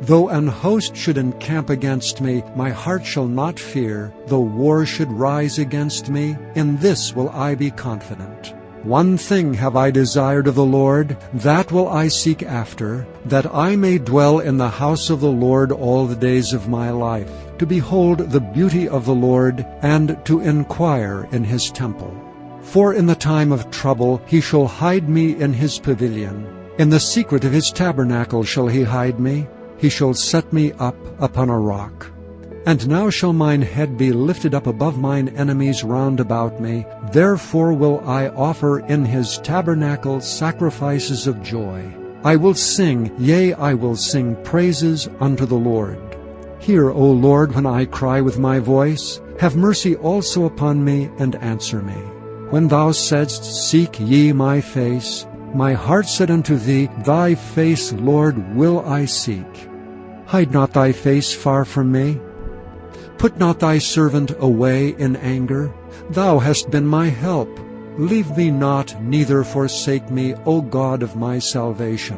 Though an host should encamp against me, my heart shall not fear. Though war should rise against me, in this will I be confident. One thing have I desired of the Lord, that will I seek after, that I may dwell in the house of the Lord all the days of my life, to behold the beauty of the Lord, and to inquire in his temple. For in the time of trouble he shall hide me in his pavilion. In the secret of his tabernacle shall he hide me. He shall set me up upon a rock. And now shall mine head be lifted up above mine enemies round about me. Therefore will I offer in his tabernacle sacrifices of joy. I will sing, yea, I will sing praises unto the Lord. Hear, O Lord, when I cry with my voice. Have mercy also upon me, and answer me. When thou saidst, Seek ye my face, my heart said unto thee, Thy face, Lord, will I seek. Hide not thy face far from me. Put not thy servant away in anger. Thou hast been my help. Leave me not, neither forsake me, O God of my salvation.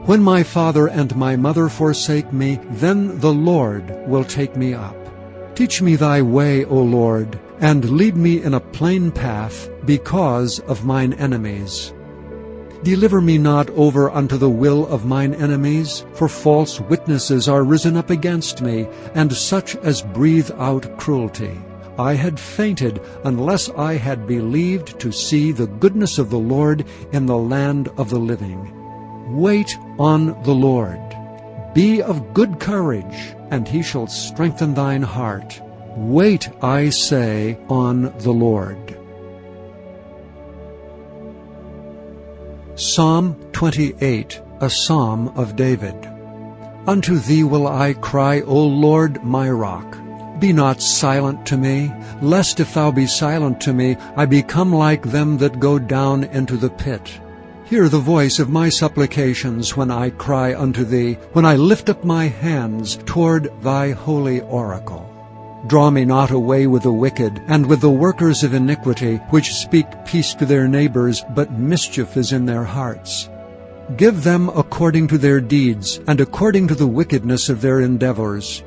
When my father and my mother forsake me, then the Lord will take me up. Teach me thy way, O Lord, and lead me in a plain path because of mine enemies. Deliver me not over unto the will of mine enemies, for false witnesses are risen up against me, and such as breathe out cruelty. I had fainted unless I had believed to see the goodness of the Lord in the land of the living. Wait on the Lord. Be of good courage, and he shall strengthen thine heart. Wait, I say, on the Lord. Psalm 28, a psalm of David. Unto thee will I cry, O Lord, my rock. Be not silent to me, lest if thou be silent to me, I become like them that go down into the pit. Hear the voice of my supplications when I cry unto thee, when I lift up my hands toward thy holy oracle. Draw me not away with the wicked, and with the workers of iniquity, which speak peace to their neighbors, but mischief is in their hearts. Give them according to their deeds, and according to the wickedness of their endeavors.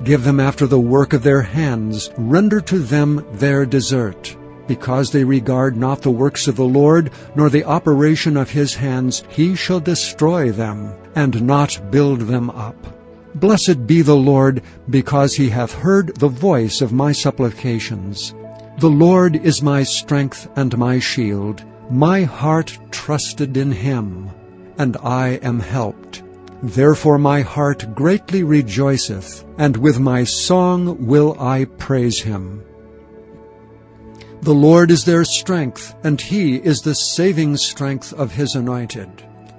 Give them after the work of their hands. Render to them their desert. Because they regard not the works of the Lord, nor the operation of his hands, he shall destroy them, and not build them up. Blessed be the Lord, because he hath heard the voice of my supplications. The Lord is my strength and my shield. My heart trusted in him, and I am helped. Therefore my heart greatly rejoiceth, and with my song will I praise him. The Lord is their strength, and he is the saving strength of his anointed.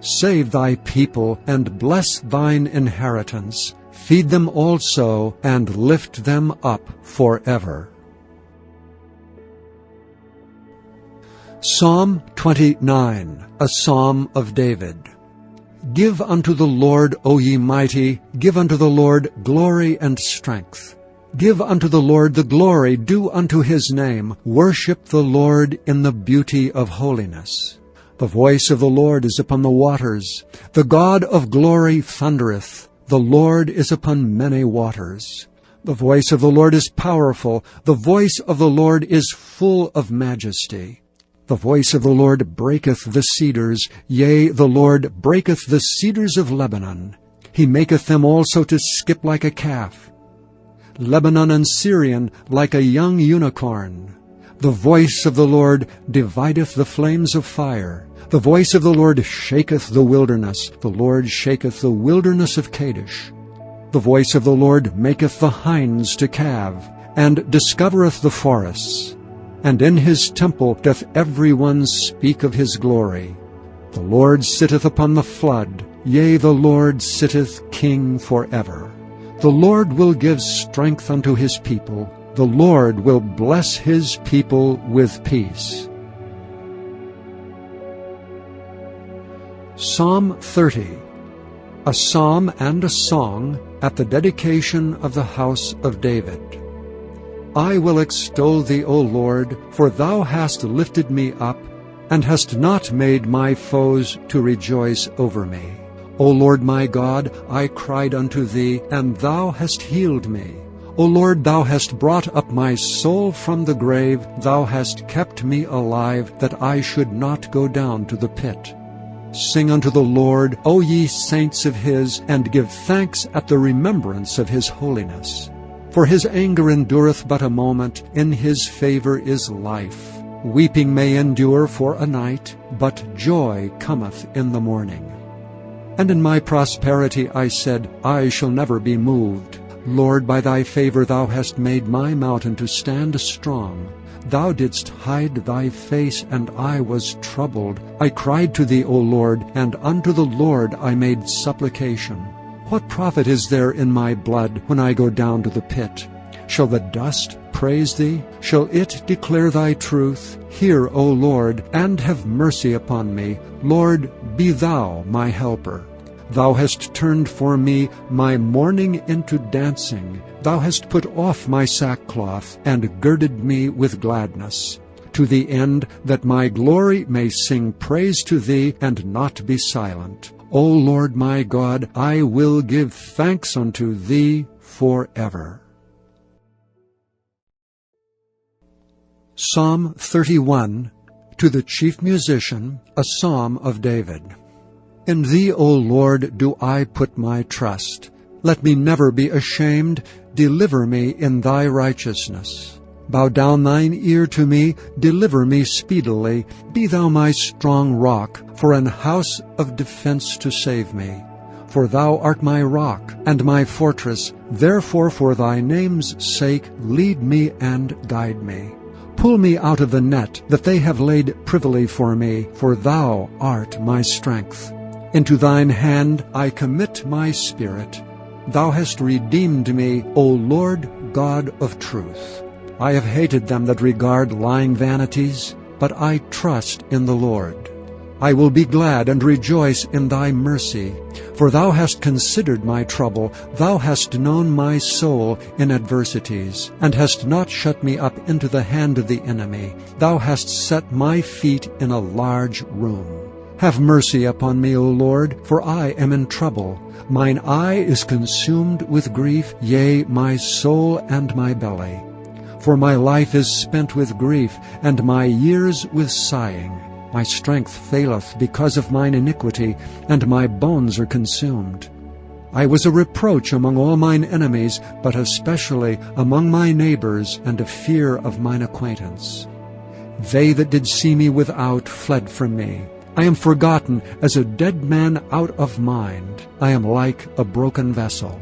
Save thy people, and bless thine inheritance. Feed them also, and lift them up forever. Psalm 29, a psalm of David. Give unto the Lord, O ye mighty, give unto the Lord glory and strength. Give unto the Lord the glory due unto his name. Worship the Lord in the beauty of holiness. The voice of the Lord is upon the waters. The God of glory thundereth. The Lord is upon many waters. The voice of the Lord is powerful. The voice of the Lord is full of majesty. The voice of the Lord breaketh the cedars. Yea, the Lord breaketh the cedars of Lebanon. He maketh them also to skip like a calf. Lebanon and Syrian like a young unicorn. The voice of the Lord divideth the flames of fire. The voice of the Lord shaketh the wilderness. The Lord shaketh the wilderness of Kadesh. The voice of the Lord maketh the hinds to calve, and discovereth the forests. And in his temple doth every one speak of his glory. The Lord sitteth upon the flood. Yea, the Lord sitteth king forever. The Lord will give strength unto his people. The Lord will bless his people with peace. Psalm 30, a psalm and a song at the dedication of the house of David. I will extol thee, O Lord, for thou hast lifted me up, and hast not made my foes to rejoice over me. O Lord my God, I cried unto thee, and thou hast healed me. O Lord, thou hast brought up my soul from the grave. Thou hast kept me alive, that I should not go down to the pit. Sing unto the Lord, O ye saints of his, and give thanks at the remembrance of his holiness. For his anger endureth but a moment, in his favor is life. Weeping may endure for a night, but joy cometh in the morning. And in my prosperity I said, I shall never be moved. Lord, by thy favor thou hast made my mountain to stand strong. Thou didst hide thy face, and I was troubled. I cried to thee, O Lord, and unto the Lord I made supplication. What profit is there in my blood when I go down to the pit? Shall the dust praise thee? Shall it declare thy truth? Hear, O Lord, and have mercy upon me. Lord, be thou my helper. Thou hast turned for me my mourning into dancing. Thou hast put off my sackcloth, and girded me with gladness, to the end that my glory may sing praise to thee, and not be silent. O Lord my God, I will give thanks unto thee forever. Psalm 31, to the chief musician, a psalm of David. In thee, O Lord, do I put my trust. Let me never be ashamed. Deliver me in thy righteousness. Bow down thine ear to me. Deliver me speedily. Be thou my strong rock, for an house of defense to save me. For thou art my rock and my fortress. Therefore for thy name's sake lead me and guide me. Pull me out of the net that they have laid privily for me, for thou art my strength. Into thine hand I commit my spirit. Thou hast redeemed me, O Lord God of truth. I have hated them that regard lying vanities, but I trust in the Lord. I will be glad and rejoice in thy mercy, for thou hast considered my trouble. Thou hast known my soul in adversities, and hast not shut me up into the hand of the enemy. Thou hast set my feet in a large room. Have mercy upon me, O Lord, for I am in trouble. Mine eye is consumed with grief, yea, my soul and my belly. For my life is spent with grief, and my years with sighing. My strength faileth because of mine iniquity, and my bones are consumed. I was a reproach among all mine enemies, but especially among my neighbors, and a fear of mine acquaintance. They that did see me without fled from me. I am forgotten as a dead man out of mind. I am like a broken vessel.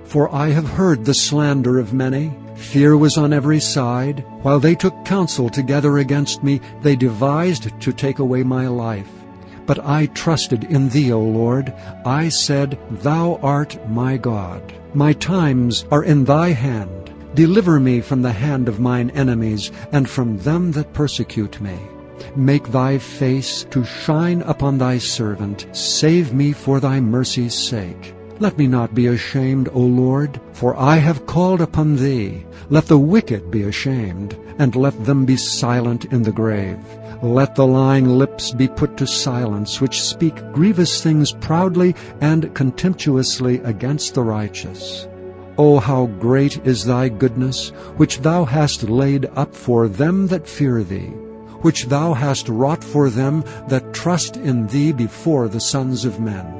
For I have heard the slander of many. Fear was on every side. While they took counsel together against me, they devised to take away my life. But I trusted in Thee, O Lord. I said, Thou art my God. My times are in Thy hand. Deliver me from the hand of mine enemies, and from them that persecute me. Make Thy face to shine upon Thy servant. Save me for Thy mercy's sake. Let me not be ashamed, O Lord, for I have called upon Thee. Let the wicked be ashamed, and let them be silent in the grave. Let the lying lips be put to silence, which speak grievous things proudly and contemptuously against the righteous. O how great is Thy goodness, which Thou hast laid up for them that fear Thee, which Thou hast wrought for them that trust in Thee before the sons of men.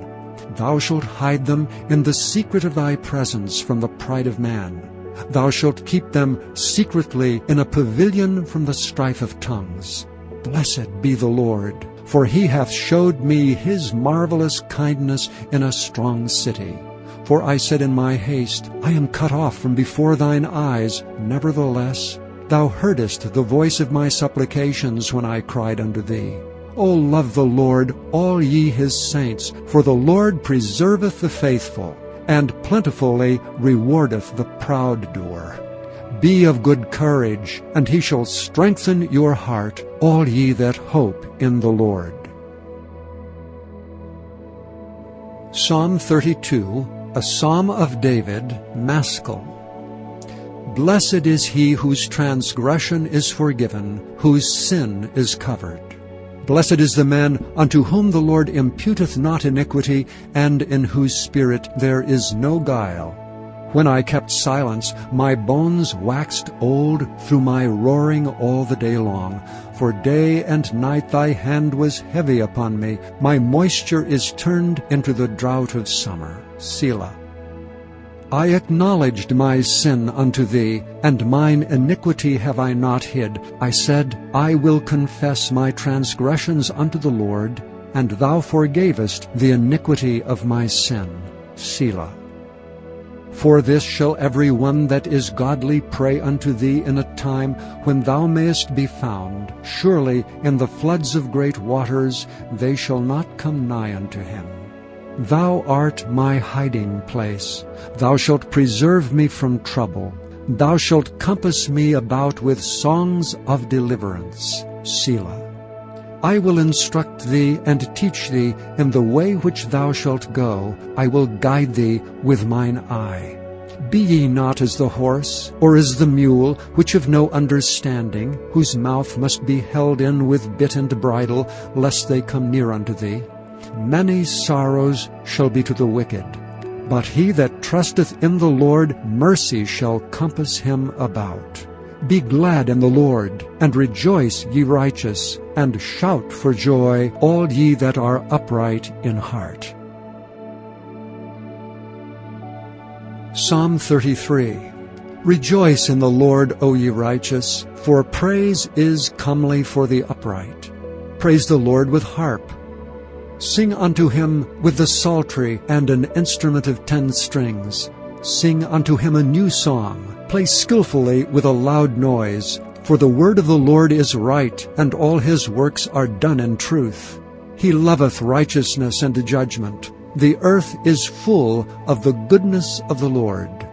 Thou shalt hide them in the secret of Thy presence from the pride of man. Thou shalt keep them secretly in a pavilion from the strife of tongues. Blessed be the Lord, for He hath showed me His marvelous kindness in a strong city. For I said in my haste, I am cut off from before Thine eyes. Nevertheless, Thou heardest the voice of my supplications when I cried unto Thee. O love the Lord, all ye His saints, for the Lord preserveth the faithful, and plentifully rewardeth the proud doer. Be of good courage, and He shall strengthen your heart, all ye that hope in the Lord. Psalm 32, a psalm of David, Maschil. Blessed is he whose transgression is forgiven, whose sin is covered. Blessed is the man unto whom the Lord imputeth not iniquity, and in whose spirit there is no guile. When I kept silence, my bones waxed old through my roaring all the day long. For day and night Thy hand was heavy upon me. My moisture is turned into the drought of summer. Selah. I acknowledged my sin unto Thee, and mine iniquity have I not hid. I said, I will confess my transgressions unto the Lord, and Thou forgavest the iniquity of my sin. Selah. For this shall every one that is godly pray unto Thee in a time when Thou mayest be found. Surely in the floods of great waters they shall not come nigh unto him. Thou art my hiding place. Thou shalt preserve me from trouble. Thou shalt compass me about with songs of deliverance. Selah. I will instruct thee and teach thee in the way which thou shalt go. I will guide thee with mine eye. Be ye not as the horse, or as the mule, which have no understanding, whose mouth must be held in with bit and bridle, lest they come near unto thee. Many sorrows shall be to the wicked, but he that trusteth in the Lord, mercy shall compass him about. Be glad in the Lord, and rejoice, ye righteous, and shout for joy, all ye that are upright in heart. Psalm 33. Rejoice in the Lord, O ye righteous, for praise is comely for the upright. Praise the Lord with harp. Sing unto him with the psaltery and an instrument of 10 strings. Sing unto him a new song. Play skillfully with a loud noise. For the word of the Lord is right, and all his works are done in truth. He loveth righteousness and judgment. The earth is full of the goodness of the Lord.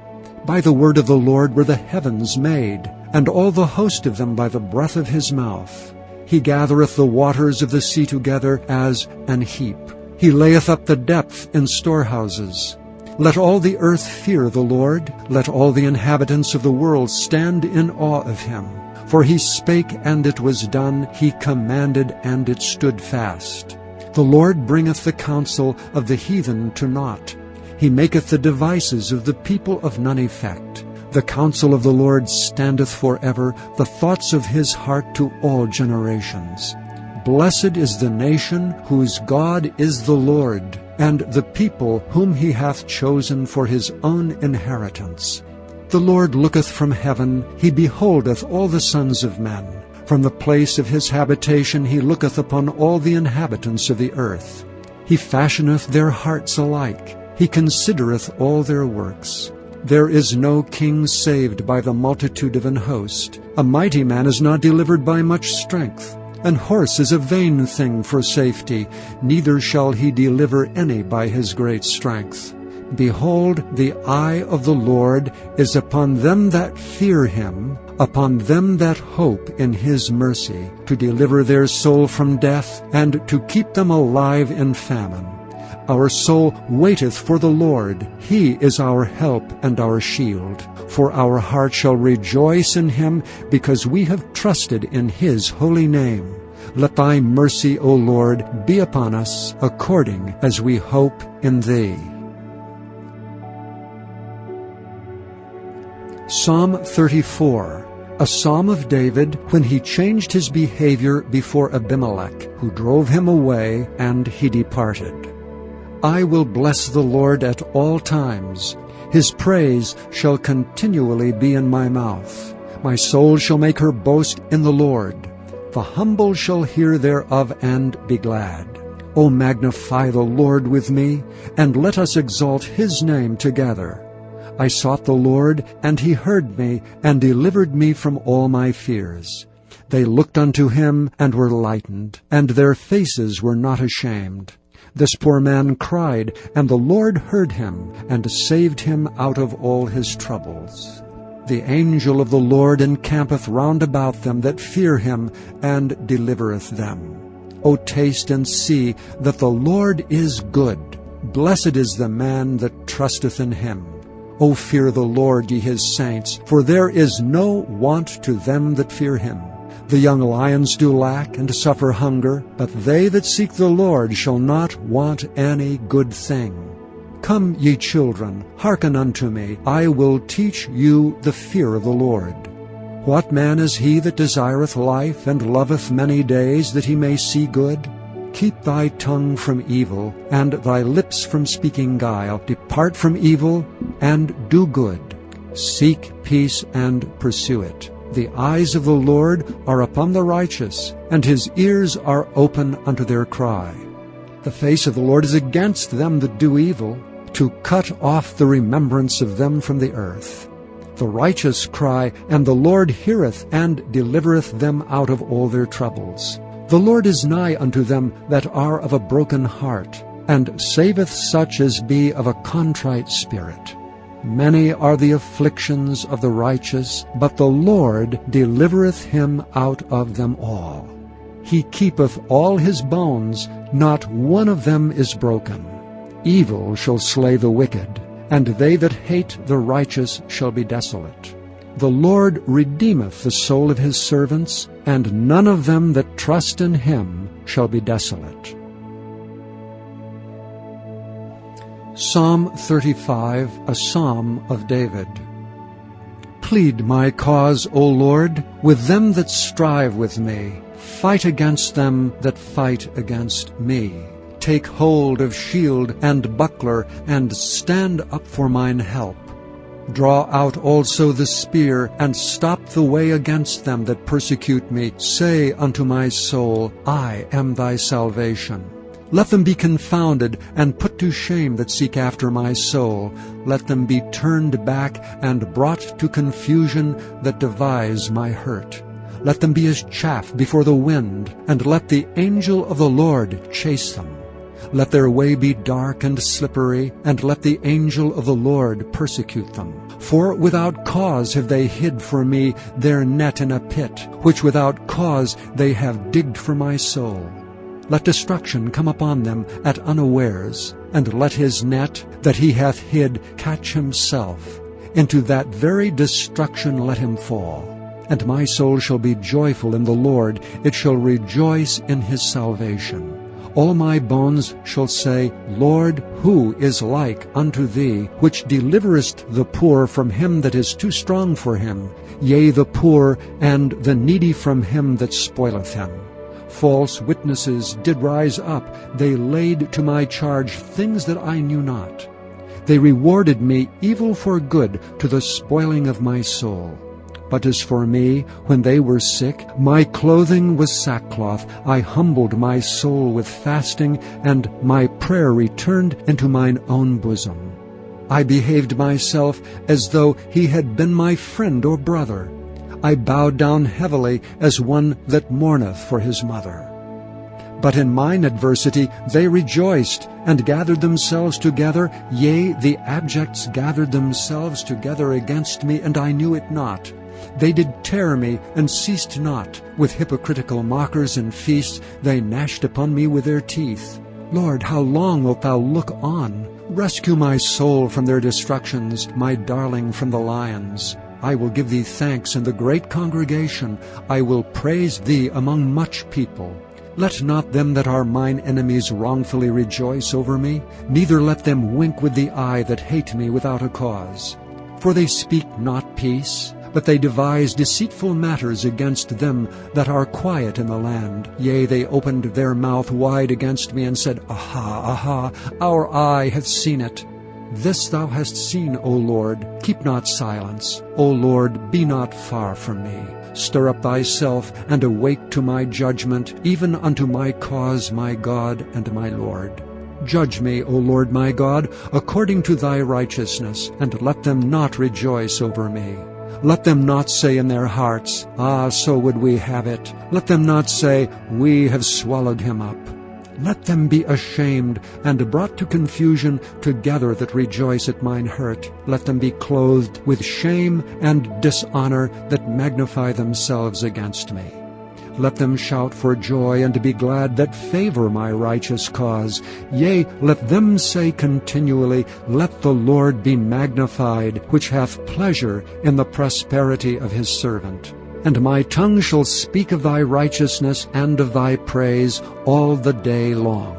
By the word of the Lord were the heavens made, and all the host of them by the breath of his mouth. He gathereth the waters of the sea together as an heap. He layeth up the depth in storehouses. Let all the earth fear the Lord. Let all the inhabitants of the world stand in awe of him. For he spake, and it was done. He commanded, and it stood fast. The Lord bringeth the counsel of the heathen to naught. He maketh the devices of the people of none effect. The counsel of the Lord standeth forever, the thoughts of his heart to all generations. Blessed is the nation whose God is the Lord, and the people whom he hath chosen for his own inheritance. The Lord looketh from heaven, he beholdeth all the sons of men. From the place of his habitation he looketh upon all the inhabitants of the earth. He fashioneth their hearts alike, he considereth all their works. There is no king saved by the multitude of an host. A mighty man is not delivered by much strength. An horse is a vain thing for safety, neither shall he deliver any by his great strength. Behold, the eye of the Lord is upon them that fear him, upon them that hope in his mercy, to deliver their soul from death, and to keep them alive in famine. Our soul waiteth for the Lord. He is our help and our shield. For our heart shall rejoice in him, because we have trusted in his holy name. Let thy mercy, O Lord, be upon us, according as we hope in thee. Psalm 34, a psalm of David when he changed his behavior before Abimelech, who drove him away, and he departed. I will bless the Lord at all times. His praise shall continually be in my mouth. My soul shall make her boast in the Lord. The humble shall hear thereof and be glad. O magnify the Lord with me, and let us exalt his name together. I sought the Lord, and he heard me, and delivered me from all my fears. They looked unto him, and were lightened, and their faces were not ashamed. This poor man cried, and the Lord heard him, and saved him out of all his troubles. The angel of the Lord encampeth round about them that fear him, and delivereth them. O taste and see that the Lord is good. Blessed is the man that trusteth in him. O fear the Lord, ye his saints, for there is no want to them that fear him. The young lions do lack and suffer hunger, but they that seek the Lord shall not want any good thing. Come, ye children, hearken unto me. I will teach you the fear of the Lord. What man is he that desireth life, and loveth many days, that he may see good? Keep thy tongue from evil, and thy lips from speaking guile. Depart from evil, and do good. Seek peace, and pursue it. The eyes of the Lord are upon the righteous, and his ears are open unto their cry. The face of the Lord is against them that do evil, to cut off the remembrance of them from the earth. The righteous cry, and the Lord heareth, and delivereth them out of all their troubles. The Lord is nigh unto them that are of a broken heart, and saveth such as be of a contrite spirit. Many are the afflictions of the righteous, but the Lord delivereth him out of them all. He keepeth all his bones, not one of them is broken. Evil shall slay the wicked, and they that hate the righteous shall be desolate. The Lord redeemeth the soul of his servants, and none of them that trust in him shall be desolate. Psalm 35, a psalm of David. Plead my cause, O Lord, with them that strive with me. Fight against them that fight against me. Take hold of shield and buckler, and stand up for mine help. Draw out also the spear, and stop the way against them that persecute me. Say unto my soul, I am thy salvation. Let them be confounded, and put to shame that seek after my soul. Let them be turned back, and brought to confusion that devise my hurt. Let them be as chaff before the wind, and let the angel of the Lord chase them. Let their way be dark and slippery, and let the angel of the Lord persecute them. For without cause have they hid for me their net in a pit, which without cause they have digged for my soul. Let destruction come upon them at unawares, and let his net that he hath hid catch himself. Into that very destruction let him fall. And my soul shall be joyful in the Lord, it shall rejoice in his salvation. All my bones shall say, Lord, who is like unto thee, which deliverest the poor from him that is too strong for him, yea, the poor and the needy from him that spoileth him? False witnesses did rise up, they laid to my charge things that I knew not. They rewarded me evil for good, to the spoiling of my soul. But as for me, when they were sick, my clothing was sackcloth. I humbled my soul with fasting, and my prayer returned into mine own bosom. I behaved myself as though he had been my friend or brother. I bowed down heavily as one that mourneth for his mother. But in mine adversity they rejoiced, and gathered themselves together. Yea, the abjects gathered themselves together against me, and I knew it not. They did tear me, and ceased not. With hypocritical mockers and feasts they gnashed upon me with their teeth. Lord, how long wilt thou look on? Rescue my soul from their destructions, my darling from the lions. I will give thee thanks in the great congregation. I will praise thee among much people. Let not them that are mine enemies wrongfully rejoice over me, neither let them wink with the eye that hate me without a cause. For they speak not peace, but they devise deceitful matters against them that are quiet in the land. Yea, they opened their mouth wide against me, and said, Aha, aha, our eye hath seen it. This thou hast seen, O Lord. Keep not silence. O Lord, be not far from me. Stir up thyself, and awake to my judgment, even unto my cause, my God and my Lord. Judge me, O Lord my God, according to thy righteousness, and let them not rejoice over me. Let them not say in their hearts, Ah, so would we have it. Let them not say, We have swallowed him up. Let them be ashamed, and brought to confusion together that rejoice at mine hurt. Let them be clothed with shame and dishonor that magnify themselves against me. Let them shout for joy and be glad that favor my righteous cause. Yea, let them say continually, Let the Lord be magnified, which hath pleasure in the prosperity of his servant. And my tongue shall speak of thy righteousness and of thy praise all the day long.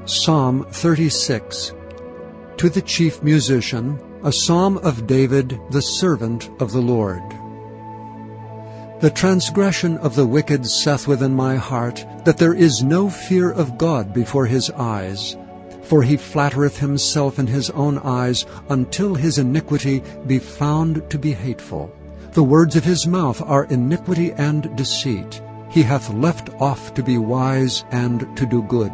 Psalm 36. To the chief musician, a psalm of David, the servant of the Lord. The transgression of the wicked saith within my heart, that there is no fear of God before his eyes. For he flattereth himself in his own eyes, until his iniquity be found to be hateful. The words of his mouth are iniquity and deceit. He hath left off to be wise and to do good.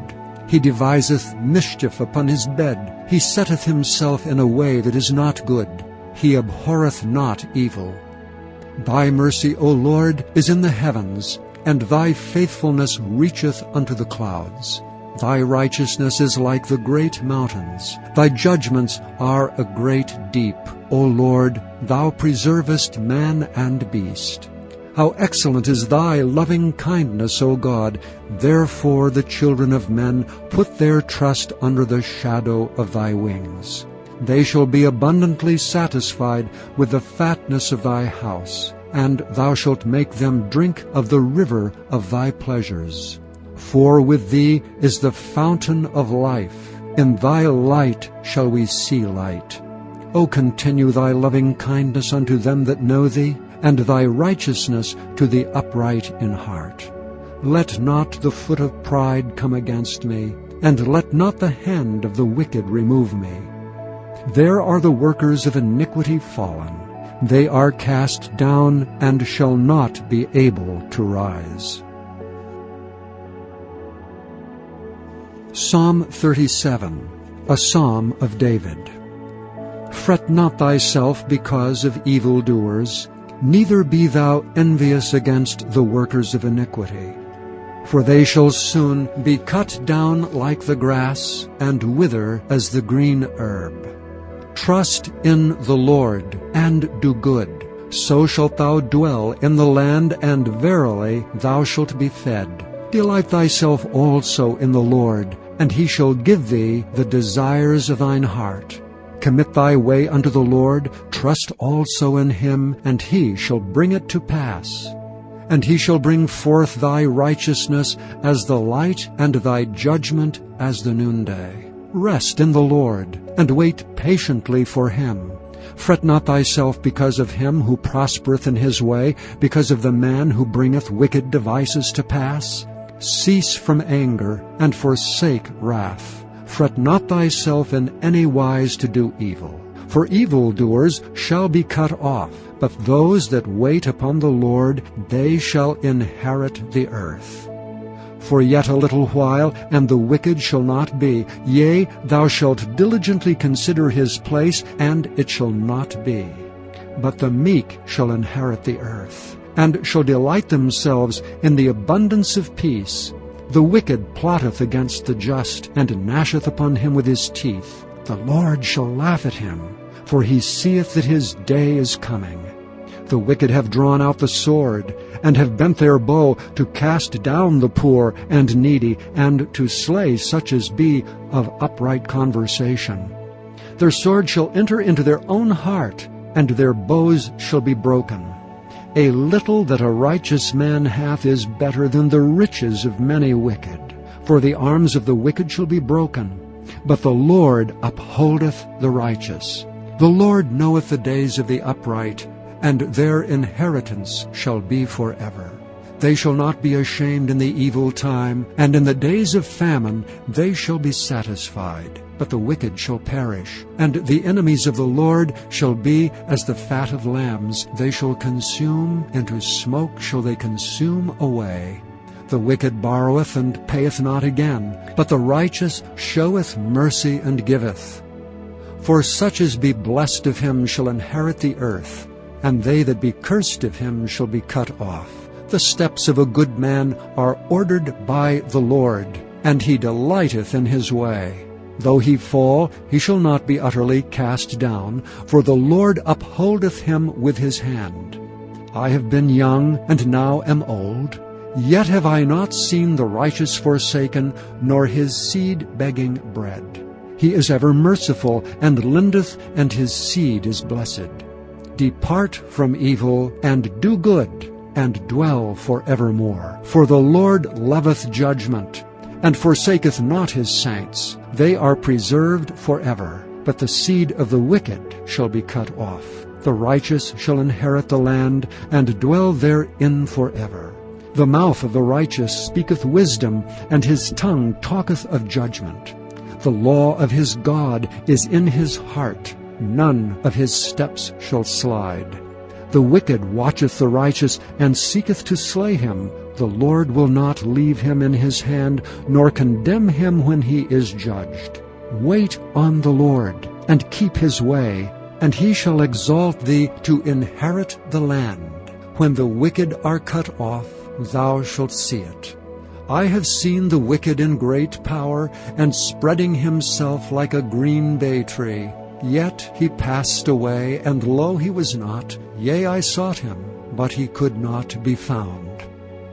He deviseth mischief upon his bed. He setteth himself in a way that is not good. He abhorreth not evil. Thy mercy, O Lord, is in the heavens, and thy faithfulness reacheth unto the clouds. Thy righteousness is like the great mountains. Thy judgments are a great deep. O Lord, thou preservest man and beast. How excellent is thy loving kindness, O God! Therefore the children of men put their trust under the shadow of thy wings. They shall be abundantly satisfied with the fatness of thy house, and thou shalt make them drink of the river of thy pleasures. For with thee is the fountain of life. In thy light shall we see light. O continue thy loving kindness unto them that know thee, and thy righteousness to the upright in heart. Let not the foot of pride come against me, and let not the hand of the wicked remove me. There are the workers of iniquity fallen. They are cast down, and shall not be able to rise. Psalm 37, a psalm of David. Fret not thyself because of evildoers, neither be thou envious against the workers of iniquity. For they shall soon be cut down like the grass, and wither as the green herb. Trust in the Lord, and do good. So shalt thou dwell in the land, and verily thou shalt be fed. Delight thyself also in the Lord, and he shall give thee the desires of thine heart. Commit thy way unto the Lord, trust also in him, and he shall bring it to pass. And he shall bring forth thy righteousness as the light, and thy judgment as the noonday. Rest in the Lord, and wait patiently for him. Fret not thyself because of him who prospereth in his way, because of the man who bringeth wicked devices to pass. Cease from anger, and forsake wrath. Fret not thyself in any wise to do evil. For evildoers shall be cut off, but those that wait upon the Lord, they shall inherit the earth. For yet a little while, and the wicked shall not be. Yea, thou shalt diligently consider his place, and it shall not be. But the meek shall inherit the earth, and shall delight themselves in the abundance of peace. The wicked plotteth against the just, and gnasheth upon him with his teeth. The Lord shall laugh at him, for he seeth that his day is coming. The wicked have drawn out the sword, and have bent their bow to cast down the poor and needy, and to slay such as be of upright conversation. Their sword shall enter into their own heart, and their bows shall be broken. A little that a righteous man hath is better than the riches of many wicked. For the arms of the wicked shall be broken, but the Lord upholdeth the righteous. The Lord knoweth the days of the upright, and their inheritance shall be forever. They shall not be ashamed in the evil time, and in the days of famine they shall be satisfied. But the wicked shall perish, and the enemies of the Lord shall be as the fat of lambs. They shall consume, into smoke shall they consume away. The wicked borroweth and payeth not again, but the righteous showeth mercy and giveth. For such as be blessed of him shall inherit the earth, and they that be cursed of him shall be cut off. The steps of a good man are ordered by the Lord, and he delighteth in his way. Though he fall, he shall not be utterly cast down, for the Lord upholdeth him with his hand. I have been young, and now am old, yet have I not seen the righteous forsaken, nor his seed begging bread. He is ever merciful, and lendeth, and his seed is blessed. Depart from evil, and do good, and dwell for evermore. For the Lord loveth judgment, and forsaketh not his saints. They are preserved forever, but the seed of the wicked shall be cut off. The righteous shall inherit the land, and dwell therein forever. The mouth of the righteous speaketh wisdom, and his tongue talketh of judgment. The law of his God is in his heart. None of his steps shall slide. The wicked watcheth the righteous, and seeketh to slay him. The Lord will not leave him in his hand, nor condemn him when he is judged. Wait on the Lord, and keep his way, and he shall exalt thee to inherit the land. When the wicked are cut off, thou shalt see it. I have seen the wicked in great power, and spreading himself like a green bay tree. Yet he passed away, and lo, he was not. Yea, I sought him, but he could not be found.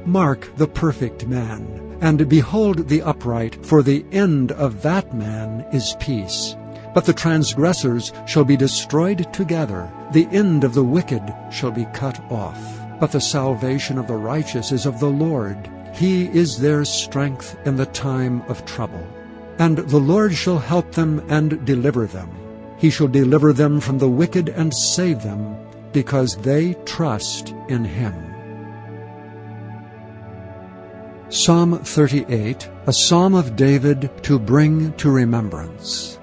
Mark the perfect man, and behold the upright, for the end of that man is peace. But the transgressors shall be destroyed together. The end of the wicked shall be cut off. But the salvation of the righteous is of the Lord. He is their strength in the time of trouble. And the Lord shall help them and deliver them. He shall deliver them from the wicked and save them, because they trust in him. Psalm 38, a psalm of David to bring to remembrance.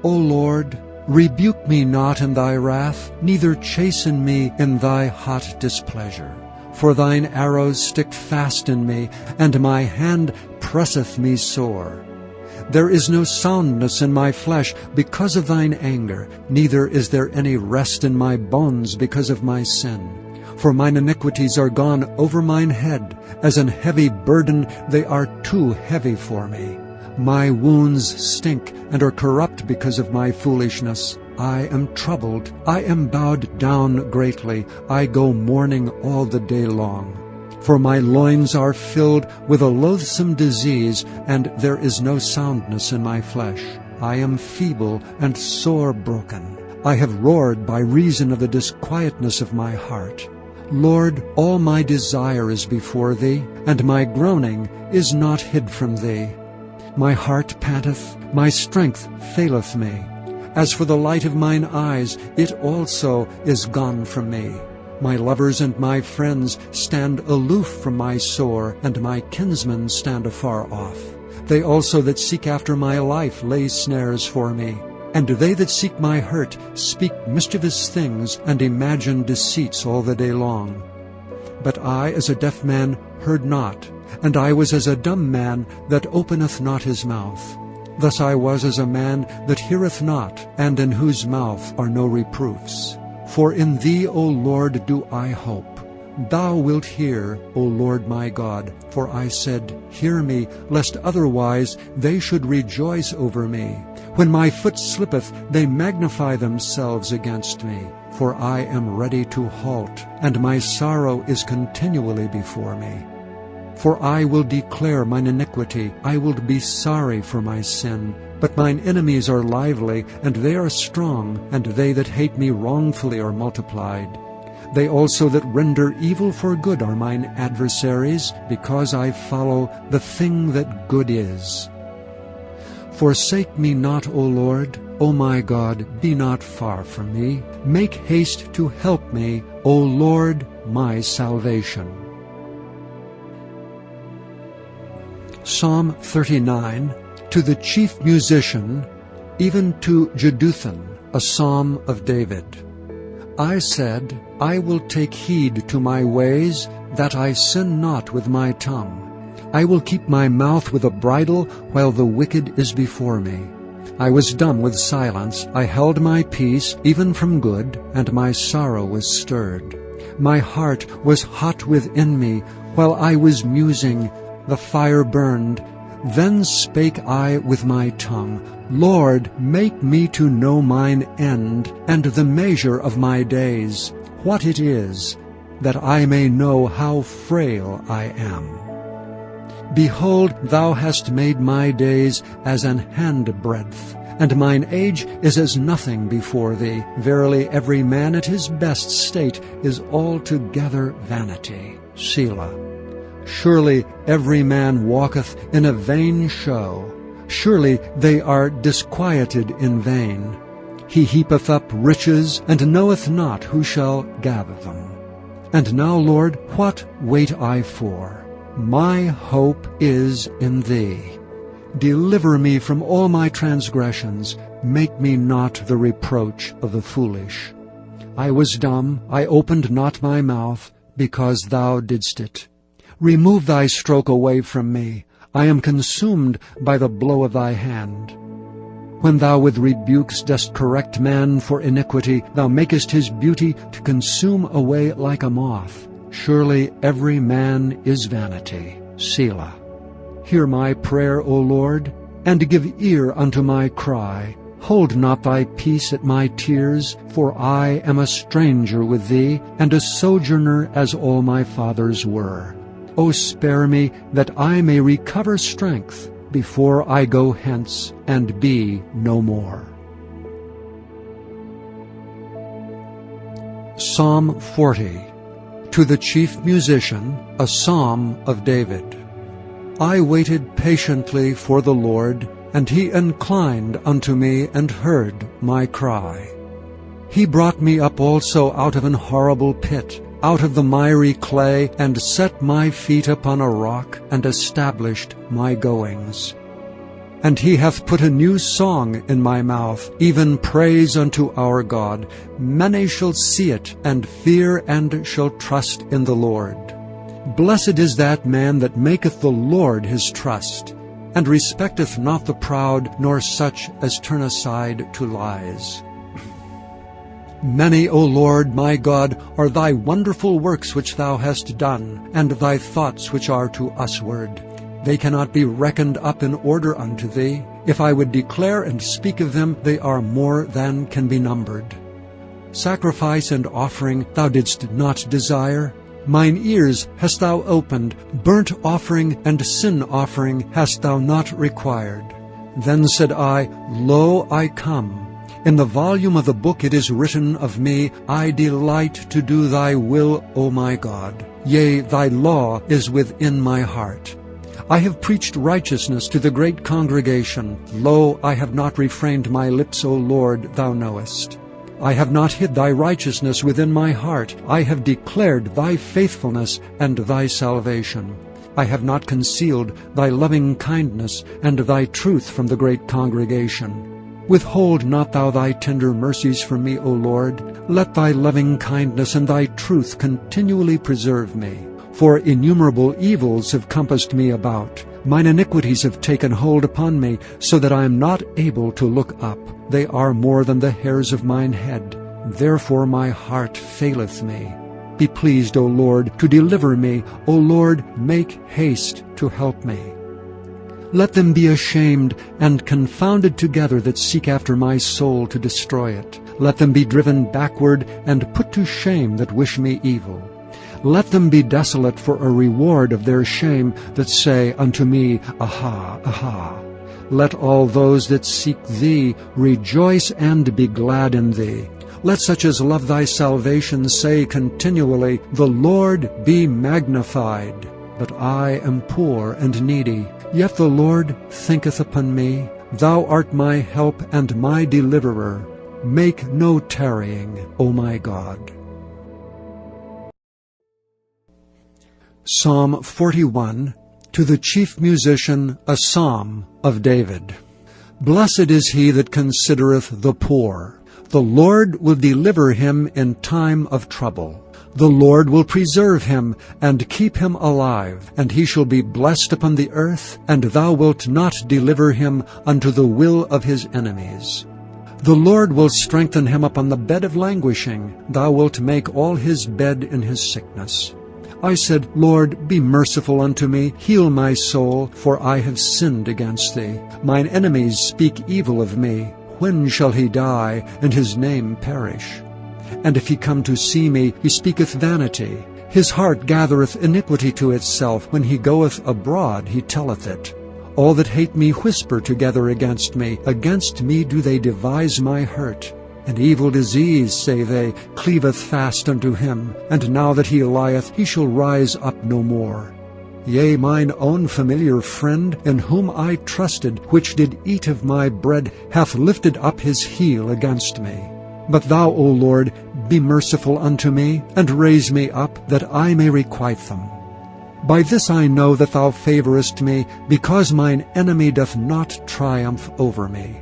O Lord, rebuke me not in thy wrath, neither chasten me in thy hot displeasure. For thine arrows stick fast in me, and my hand presseth me sore. There is no soundness in my flesh because of thine anger, neither is there any rest in my bones because of my sin. For mine iniquities are gone over mine head, as an heavy burden they are too heavy for me. My wounds stink and are corrupt because of my foolishness. I am troubled, I am bowed down greatly, I go mourning all the day long. For my loins are filled with a loathsome disease, and there is no soundness in my flesh. I am feeble and sore broken. I have roared by reason of the disquietness of my heart. Lord, all my desire is before thee, and my groaning is not hid from thee. My heart panteth, my strength faileth me. As for the light of mine eyes, it also is gone from me. My lovers and my friends stand aloof from my sore, and my kinsmen stand afar off. They also that seek after my life lay snares for me. And they that seek my hurt speak mischievous things, and imagine deceits all the day long. But I, as a deaf man, heard not, and I was as a dumb man that openeth not his mouth. Thus I was as a man that heareth not, and in whose mouth are no reproofs. For in thee, O Lord, do I hope. Thou wilt hear, O Lord my God. For I said, Hear me, lest otherwise they should rejoice over me. When my foot slippeth, they magnify themselves against me. For I am ready to halt, and my sorrow is continually before me. For I will declare mine iniquity, I will be sorry for my sin. But mine enemies are lively, and they are strong, and they that hate me wrongfully are multiplied. They also that render evil for good are mine adversaries, because I follow the thing that good is. Forsake me not, O Lord, O my God, be not far from me. Make haste to help me, O Lord, my salvation. Psalm 39, to the chief musician, even to Jeduthun, a psalm of David. I said, I will take heed to my ways, that I sin not with my tongue. I will keep my mouth with a bridle, while the wicked is before me. I was dumb with silence, I held my peace, even from good, and my sorrow was stirred. My heart was hot within me, while I was musing, the fire burned. Then spake I with my tongue, Lord, make me to know mine end, and the measure of my days, what it is, that I may know how frail I am. Behold, thou hast made my days as an handbreadth, and mine age is as nothing before thee. Verily, every man at his best state is altogether vanity. Selah. Surely every man walketh in a vain show. Surely they are disquieted in vain. He heapeth up riches, and knoweth not who shall gather them. And now, Lord, what wait I for? My hope is in thee. Deliver me from all my transgressions. Make me not the reproach of the foolish. I was dumb, I opened not my mouth, because thou didst it. Remove thy stroke away from me. I am consumed by the blow of thy hand. When thou with rebukes dost correct man for iniquity, thou makest his beauty to consume away like a moth. Surely every man is vanity. Selah. Hear my prayer, O Lord, and give ear unto my cry. Hold not thy peace at my tears, for I am a stranger with thee, and a sojourner as all my fathers were. O spare me, that I may recover strength, before I go hence and be no more. Psalm 40, to the chief musician, a psalm of David. I waited patiently for the Lord, and he inclined unto me and heard my cry. He brought me up also out of an horrible pit, out of the miry clay, and set my feet upon a rock, and established my goings. And he hath put a new song in my mouth, even praise unto our God. Many shall see it, and fear, and shall trust in the Lord. Blessed is that man that maketh the Lord his trust, and respecteth not the proud, nor such as turn aside to lies. Many, O Lord my God, are thy wonderful works which thou hast done, and thy thoughts which are to usward. They cannot be reckoned up in order unto thee. If I would declare and speak of them, they are more than can be numbered. Sacrifice and offering thou didst not desire. Mine ears hast thou opened. Burnt offering and sin offering hast thou not required. Then said I, Lo, I come. In the volume of the book it is written of me, I delight to do thy will, O my God. Yea, thy law is within my heart. I have preached righteousness to the great congregation. Lo, I have not refrained my lips, O Lord, thou knowest. I have not hid thy righteousness within my heart. I have declared thy faithfulness and thy salvation. I have not concealed thy loving kindness and thy truth from the great congregation. Withhold not thou thy tender mercies from me, O Lord. Let thy loving kindness and thy truth continually preserve me. For innumerable evils have compassed me about. Mine iniquities have taken hold upon me, so that I am not able to look up. They are more than the hairs of mine head. Therefore my heart faileth me. Be pleased, O Lord, to deliver me. O Lord, make haste to help me. Let them be ashamed and confounded together that seek after my soul to destroy it. Let them be driven backward and put to shame that wish me evil. Let them be desolate for a reward of their shame that say unto me, Aha, aha. Let all those that seek thee rejoice and be glad in thee. Let such as love thy salvation say continually, The Lord be magnified. But I am poor and needy, yet the Lord thinketh upon me. Thou art my help and my deliverer. Make no tarrying, O my God. Psalm 41, to the chief musician, a psalm of David. Blessed is he that considereth the poor. The Lord will deliver him in time of trouble. The Lord will preserve him and keep him alive, and he shall be blessed upon the earth, and thou wilt not deliver him unto the will of his enemies. The Lord will strengthen him upon the bed of languishing. Thou wilt make all his bed in his sickness. I said, Lord, be merciful unto me, heal my soul, for I have sinned against thee. Mine enemies speak evil of me. When shall he die, and his name perish? And if he come to see me, he speaketh vanity. His heart gathereth iniquity to itself. When he goeth abroad, he telleth it. All that hate me whisper together against me. Against me do they devise my hurt. An evil disease, say they, cleaveth fast unto him. And now that he lieth, he shall rise up no more. Yea, mine own familiar friend, in whom I trusted, which did eat of my bread, hath lifted up his heel against me. But thou, O Lord, be merciful unto me, and raise me up, that I may requite them. By this I know that thou favorest me, because mine enemy doth not triumph over me.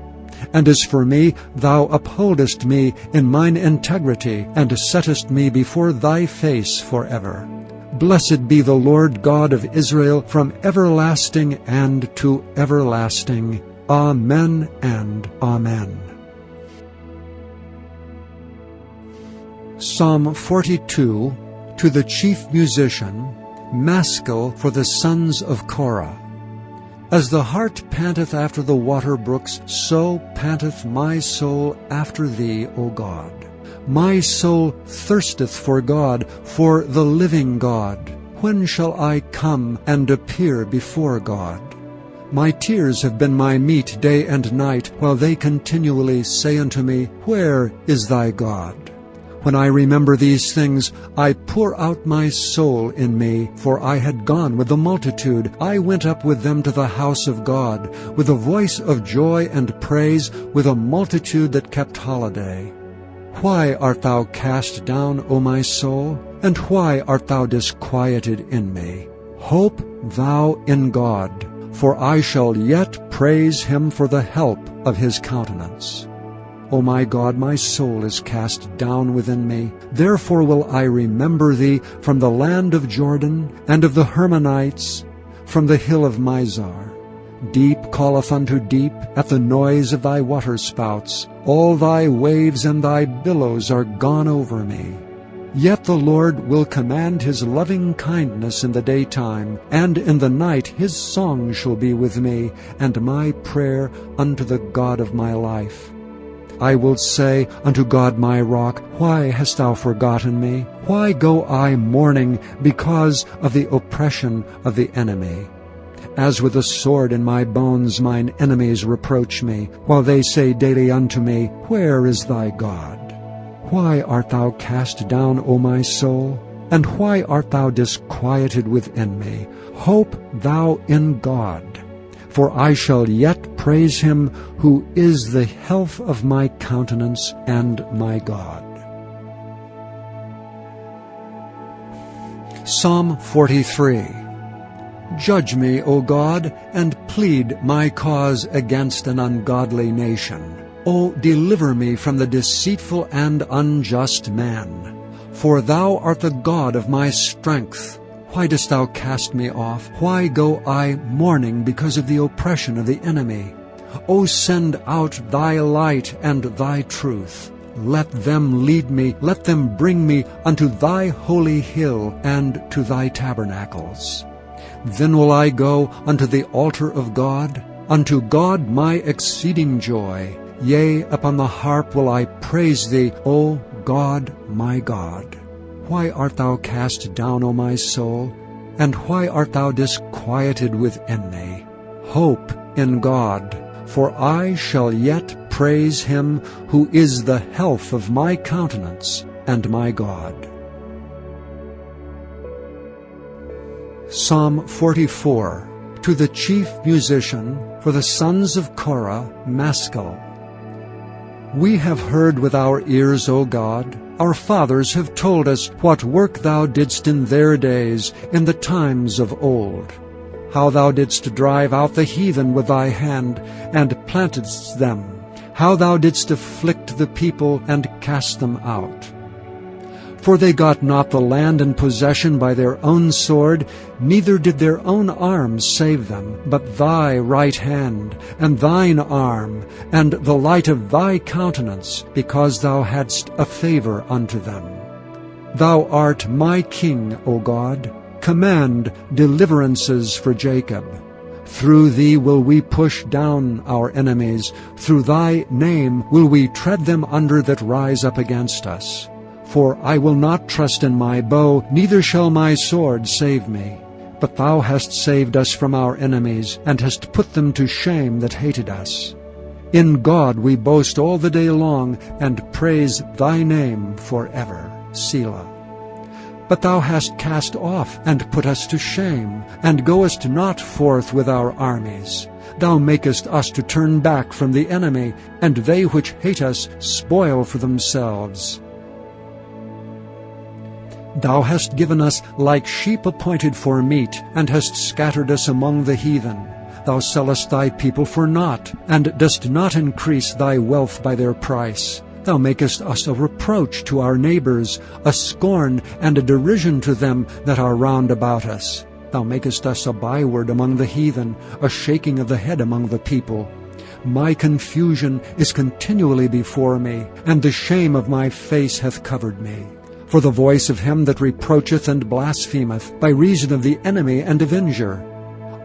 And as for me, thou upholdest me in mine integrity, and settest me before thy face forever. Blessed be the Lord God of Israel from everlasting and to everlasting. Amen and amen. Psalm 42, to the chief musician, Maskil for the sons of Korah. As the hart panteth after the water brooks, so panteth my soul after thee, O God. My soul thirsteth for God, for the living God. When shall I come and appear before God? My tears have been my meat day and night, while they continually say unto me, Where is thy God? When I remember these things, I pour out my soul in me, for I had gone with the multitude. I went up with them to the house of God, with a voice of joy and praise, with a multitude that kept holiday. Why art thou cast down, O my soul? And why art thou disquieted in me? Hope thou in God, for I shall yet praise him for the help of his countenance. O my God, my soul is cast down within me. Therefore will I remember thee from the land of Jordan, and of the Hermonites, from the hill of Mizar. Deep calleth unto deep at the noise of thy waterspouts. All thy waves and thy billows are gone over me. Yet the Lord will command his loving kindness in the daytime, and in the night his song shall be with me, and my prayer unto the God of my life. I will say unto God my rock, Why hast thou forgotten me? Why go I mourning because of the oppression of the enemy? As with a sword in my bones mine enemies reproach me, while they say daily unto me, Where is thy God? Why art thou cast down, O my soul? And why art thou disquieted within me? Hope thou in God. For I shall yet praise him who is the health of my countenance and my God. Psalm 43. Judge me, O God, and plead my cause against an ungodly nation. O deliver me from the deceitful and unjust man. For thou art the God of my strength. Why dost thou cast me off? Why go I mourning because of the oppression of the enemy? O send out thy light and thy truth. Let them lead me, let them bring me unto thy holy hill and to thy tabernacles. Then will I go unto the altar of God, unto God my exceeding joy. Yea, upon the harp will I praise thee, O God, my God. Why art thou cast down, O my soul? And why art thou disquieted within me? Hope in God, for I shall yet praise him who is the health of my countenance and my God. Psalm 44. To the chief musician, for the sons of Korah, Maskil. We have heard with our ears, O God. Our fathers have told us what work thou didst in their days, in the times of old. How thou didst drive out the heathen with thy hand, and plantedst them. How thou didst afflict the people, and cast them out. For they got not the land in possession by their own sword, neither did their own arms save them, but thy right hand, and thine arm, and the light of thy countenance, because thou hadst a favor unto them. Thou art my King, O God. Command deliverances for Jacob. Through thee will we push down our enemies. Through thy name will we tread them under that rise up against us. For I will not trust in my bow, neither shall my sword save me. But thou hast saved us from our enemies, and hast put them to shame that hated us. In God we boast all the day long, and praise thy name forever. Selah. But thou hast cast off, and put us to shame, and goest not forth with our armies. Thou makest us to turn back from the enemy, and they which hate us spoil for themselves. Thou hast given us like sheep appointed for meat, and hast scattered us among the heathen. Thou sellest thy people for naught, and dost not increase thy wealth by their price. Thou makest us a reproach to our neighbors, a scorn and a derision to them that are round about us. Thou makest us a byword among the heathen, a shaking of the head among the people. My confusion is continually before me, and the shame of my face hath covered me. For the voice of him that reproacheth and blasphemeth, by reason of the enemy and avenger.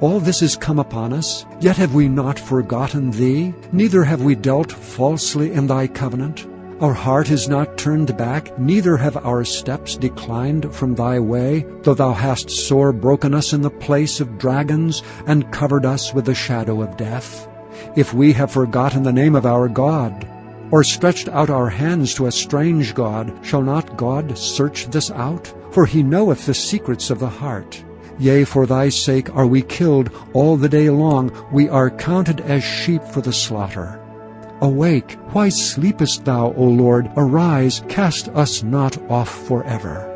All this is come upon us, yet have we not forgotten thee, neither have we dealt falsely in thy covenant. Our heart is not turned back, neither have our steps declined from thy way, though thou hast sore broken us in the place of dragons, and covered us with the shadow of death. If we have forgotten the name of our God, or stretched out our hands to a strange God, shall not God search this out? For he knoweth the secrets of the heart. Yea, for thy sake are we killed all the day long. We are counted as sheep for the slaughter. Awake, why sleepest thou, O Lord? Arise, cast us not off forever.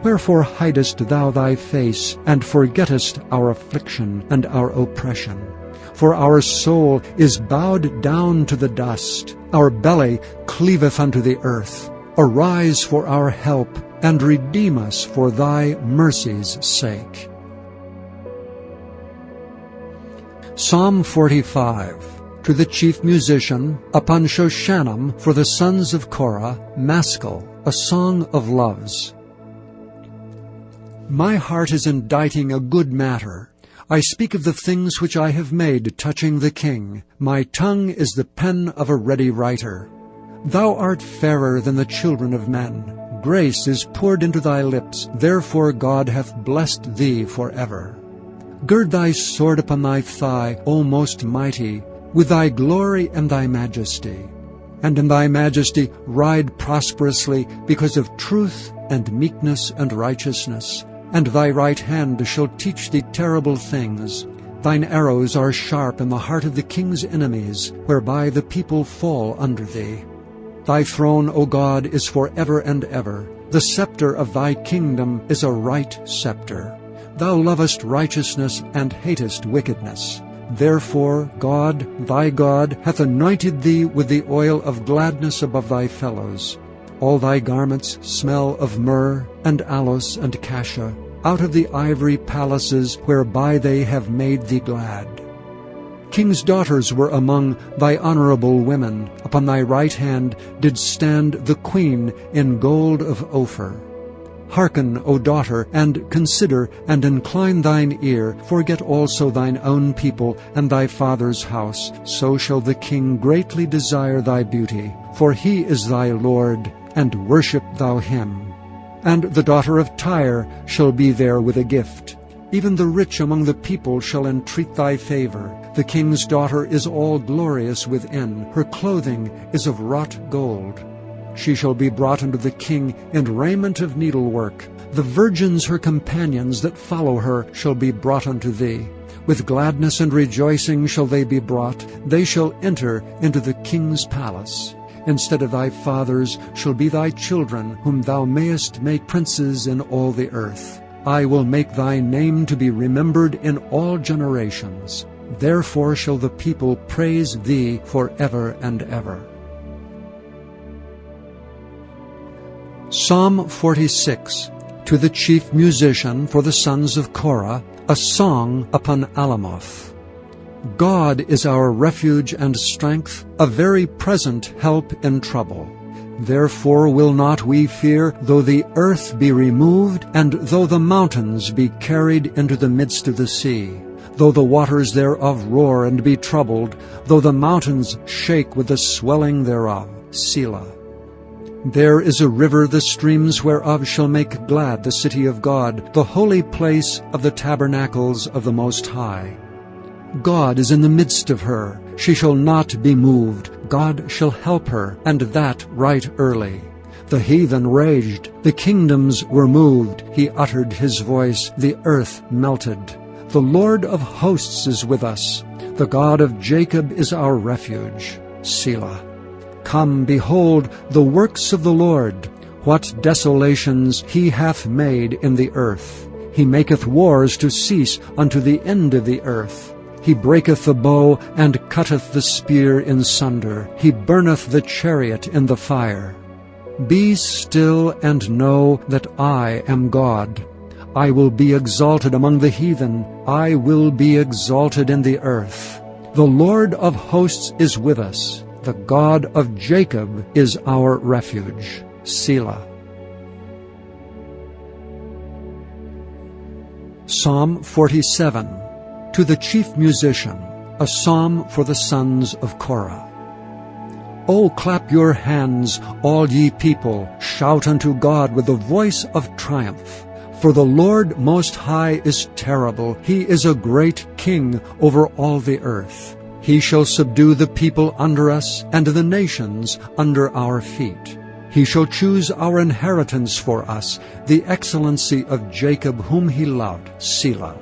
Wherefore hidest thou thy face, and forgettest our affliction and our oppression? For our soul is bowed down to the dust, our belly cleaveth unto the earth. Arise for our help, and redeem us for thy mercy's sake. Psalm 45. To the chief musician, upon Shoshanim, for the sons of Korah, Maskil, a song of loves. My heart is inditing a good matter. I speak of the things which I have made touching the king. My tongue is the pen of a ready writer. Thou art fairer than the children of men. Grace is poured into thy lips, therefore God hath blessed thee forever. Gird thy sword upon thy thigh, O most mighty, with thy glory and thy majesty. And in thy majesty ride prosperously, because of truth and meekness and righteousness. And thy right hand shall teach thee terrible things. Thine arrows are sharp in the heart of the king's enemies, whereby the people fall under thee. Thy throne, O God, is for ever and ever. The scepter of thy kingdom is a right scepter. Thou lovest righteousness and hatest wickedness. Therefore God, thy God, hath anointed thee with the oil of gladness above thy fellows. All thy garments smell of myrrh, and aloes, and cassia, out of the ivory palaces whereby they have made thee glad. Kings' daughters were among thy honorable women. Upon thy right hand did stand the queen in gold of Ophir. Hearken, O daughter, and consider, and incline thine ear. Forget also thine own people and thy father's house. So shall the king greatly desire thy beauty. For he is thy Lord, and worship thou him. And the daughter of Tyre shall be there with a gift. Even the rich among the people shall entreat thy favor. The king's daughter is all glorious within. Her clothing is of wrought gold. She shall be brought unto the king in raiment of needlework. The virgins her companions that follow her shall be brought unto thee. With gladness and rejoicing shall they be brought. They shall enter into the king's palace. Instead of thy fathers shall be thy children, whom thou mayest make princes in all the earth. I will make thy name to be remembered in all generations. Therefore shall the people praise thee forever and ever. Psalm 46. To the chief musician for the sons of Korah, a song upon Alamoth. God is our refuge and strength, a very present help in trouble. Therefore will not we fear, though the earth be removed, and though the mountains be carried into the midst of the sea, though the waters thereof roar and be troubled, though the mountains shake with the swelling thereof. Selah. There is a river, the streams whereof shall make glad the city of God, the holy place of the tabernacles of the Most High. God is in the midst of her. She shall not be moved. God shall help her, and that right early. The heathen raged. The kingdoms were moved. He uttered his voice. The earth melted. The Lord of hosts is with us. The God of Jacob is our refuge. Selah. Come, behold the works of the Lord, what desolations he hath made in the earth. He maketh wars to cease unto the end of the earth. He breaketh the bow, and cutteth the spear in sunder. He burneth the chariot in the fire. Be still, and know that I am God. I will be exalted among the heathen. I will be exalted in the earth. The Lord of hosts is with us. The God of Jacob is our refuge. Selah. Psalm 47. To the chief musician, a psalm for the sons of Korah. O clap your hands, all ye people, shout unto God with the voice of triumph. For the Lord Most High is terrible. He is a great king over all the earth. He shall subdue the people under us, and the nations under our feet. He shall choose our inheritance for us, the excellency of Jacob whom he loved. Selah.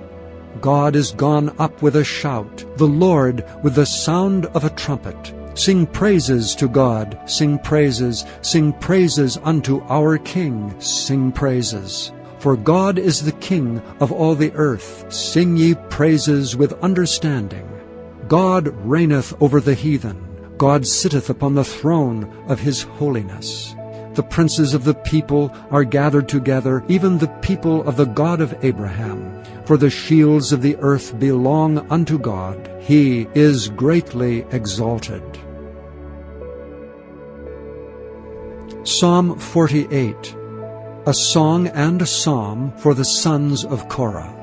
God is gone up with a shout, the Lord with the sound of a trumpet. Sing praises to God, sing praises unto our King, sing praises. For God is the King of all the earth. Sing ye praises with understanding. God reigneth over the heathen. God sitteth upon the throne of his holiness. The princes of the people are gathered together, even the people of the God of Abraham. For the shields of the earth belong unto God. He is greatly exalted. Psalm 48. A song and a psalm for the sons of Korah.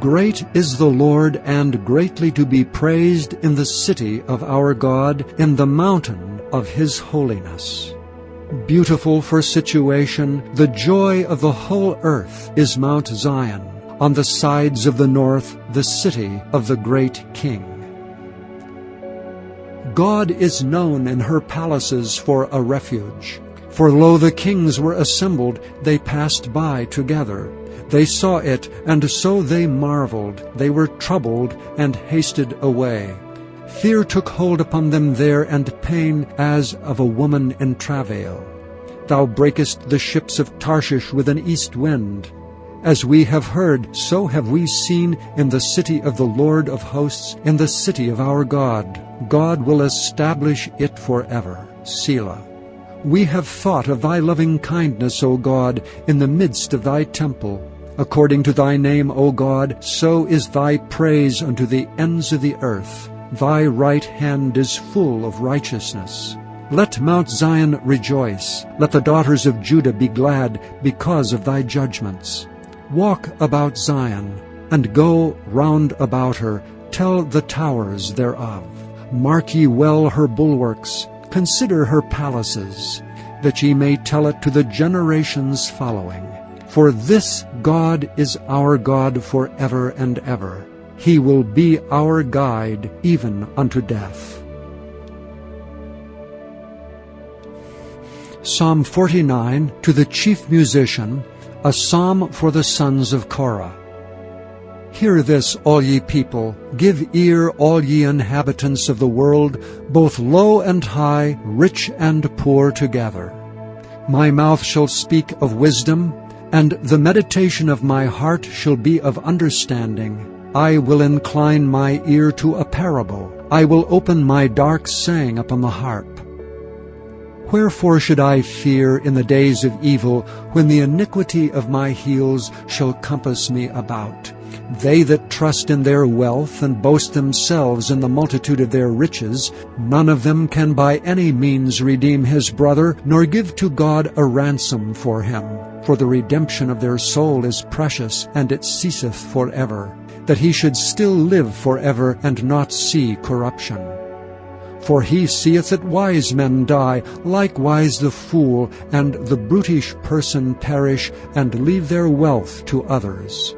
Great is the Lord, and greatly to be praised in the city of our God, in the mountain of his holiness. Beautiful for situation, the joy of the whole earth is Mount Zion, on the sides of the north, the city of the great King. God is known in her palaces for a refuge. For lo, the kings were assembled, they passed by together. They saw it, and so they marveled. They were troubled, and hasted away. Fear took hold upon them there, and pain as of a woman in travail. Thou breakest the ships of Tarshish with an east wind. As we have heard, so have we seen in the city of the Lord of hosts, in the city of our God. God will establish it forever. Selah. We have thought of thy loving kindness, O God, in the midst of thy temple. According to thy name, O God, so is thy praise unto the ends of the earth. Thy right hand is full of righteousness. Let Mount Zion rejoice. Let the daughters of Judah be glad because of thy judgments. Walk about Zion, and go round about her. Tell the towers thereof. Mark ye well her bulwarks. Consider her palaces, that ye may tell it to the generations following. For this God is our God forever and ever. He will be our guide even unto death. Psalm 49, to the chief musician, a psalm for the sons of Korah. Hear this, all ye people, give ear, all ye inhabitants of the world, both low and high, rich and poor together. My mouth shall speak of wisdom, and the meditation of my heart shall be of understanding. I will incline my ear to a parable. I will open my dark saying upon the harp. Wherefore should I fear in the days of evil, when the iniquity of my heels shall compass me about? They that trust in their wealth and boast themselves in the multitude of their riches, none of them can by any means redeem his brother, nor give to God a ransom for him. For the redemption of their soul is precious, and it ceaseth forever, that he should still live forever and not see corruption. For he seeth that wise men die, likewise the fool, and the brutish person perish, and leave their wealth to others.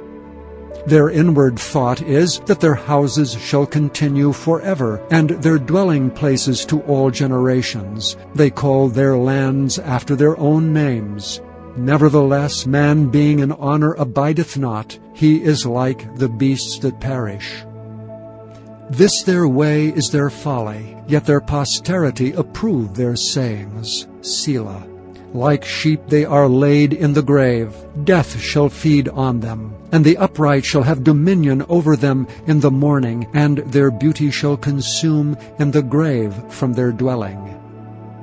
Their inward thought is that their houses shall continue forever, and their dwelling places to all generations. They call their lands after their own names. Nevertheless, man being in honor abideth not. He is like the beasts that perish. This their way is their folly, yet their posterity approve their sayings. Selah. Like sheep they are laid in the grave. Death shall feed on them, and the upright shall have dominion over them in the morning, and their beauty shall consume in the grave from their dwelling.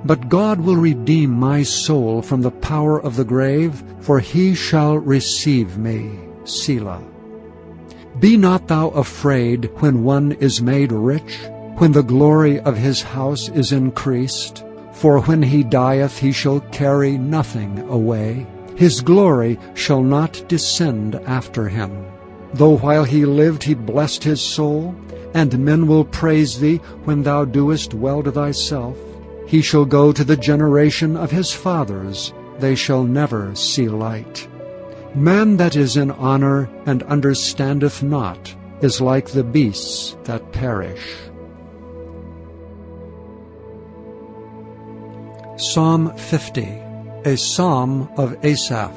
But God will redeem my soul from the power of the grave, for he shall receive me. Selah. Be not thou afraid when one is made rich, when the glory of his house is increased. For when he dieth he shall carry nothing away. His glory shall not descend after him. Though while he lived he blessed his soul, and men will praise thee when thou doest well to thyself. He shall go to the generation of his fathers. They shall never see light. Man that is in honor and understandeth not is like the beasts that perish. Psalm 50, a psalm of Asaph.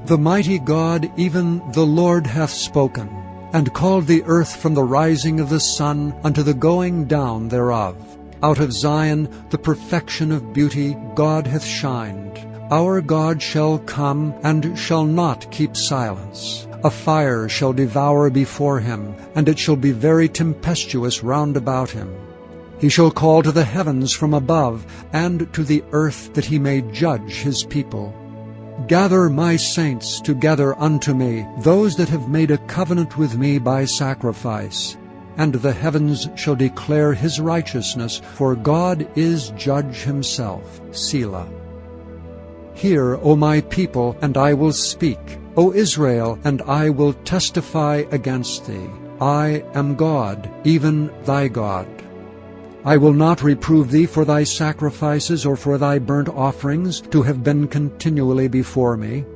The mighty God, even the Lord, hath spoken, and called the earth from the rising of the sun unto the going down thereof. Out of Zion the perfection of beauty God hath shined. Our God shall come, and shall not keep silence. A fire shall devour before him, and it shall be very tempestuous round about him. He shall call to the heavens from above, and to the earth, that he may judge his people. Gather my saints together unto me, those that have made a covenant with me by sacrifice. And the heavens shall declare his righteousness, for God is judge himself. Selah. Hear, O my people, and I will speak. O Israel, and I will testify against thee. I am God, even thy God. I will not reprove thee for thy sacrifices or for thy burnt offerings to have been continually before me.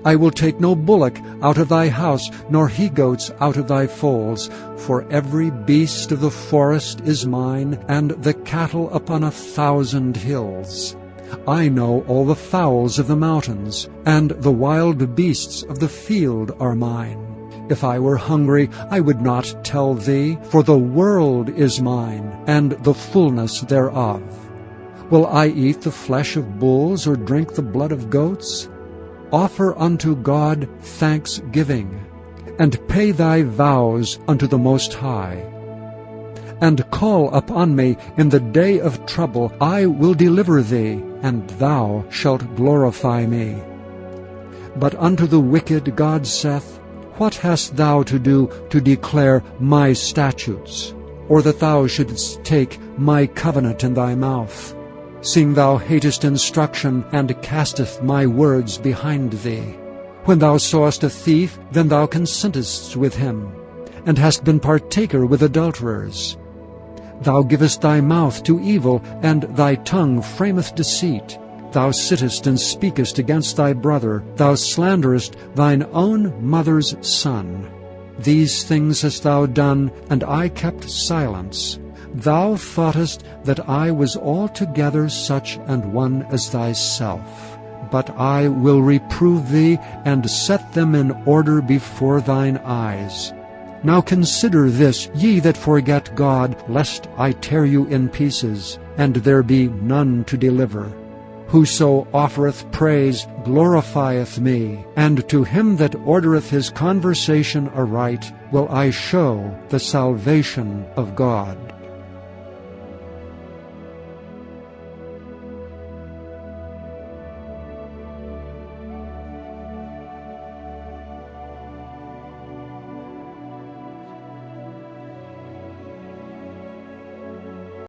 I will take no bullock out of thy house, nor he-goats out of thy folds, for every beast of the forest is mine, and the cattle upon 1,000 hills. I know all the fowls of the mountains, and the wild beasts of the field are mine. If I were hungry, I would not tell thee, for the world is mine, and the fullness thereof. Will I eat the flesh of bulls, or drink the blood of goats? offer unto God thanksgiving, and pay thy vows unto the Most High. And call upon me in the day of trouble. I will deliver thee, and thou shalt glorify me. But unto the wicked God saith, What hast thou to do to declare my statutes, or that thou shouldst take my covenant in thy mouth? Seeing thou hatest instruction, and casteth my words behind thee. When thou sawest a thief, then thou consentest with him, and hast been partaker with adulterers. Thou givest thy mouth to evil, and thy tongue frameth deceit. Thou sittest and speakest against thy brother. Thou slanderest thine own mother's son. These things hast thou done, and I kept silence. Thou thoughtest that I was altogether such an one as thyself. But I will reprove thee, and set them in order before thine eyes. Now consider this, ye that forget God, lest I tear you in pieces, and there be none to deliver. Whoso offereth praise glorifieth me, and to him that ordereth his conversation aright will I show the salvation of God.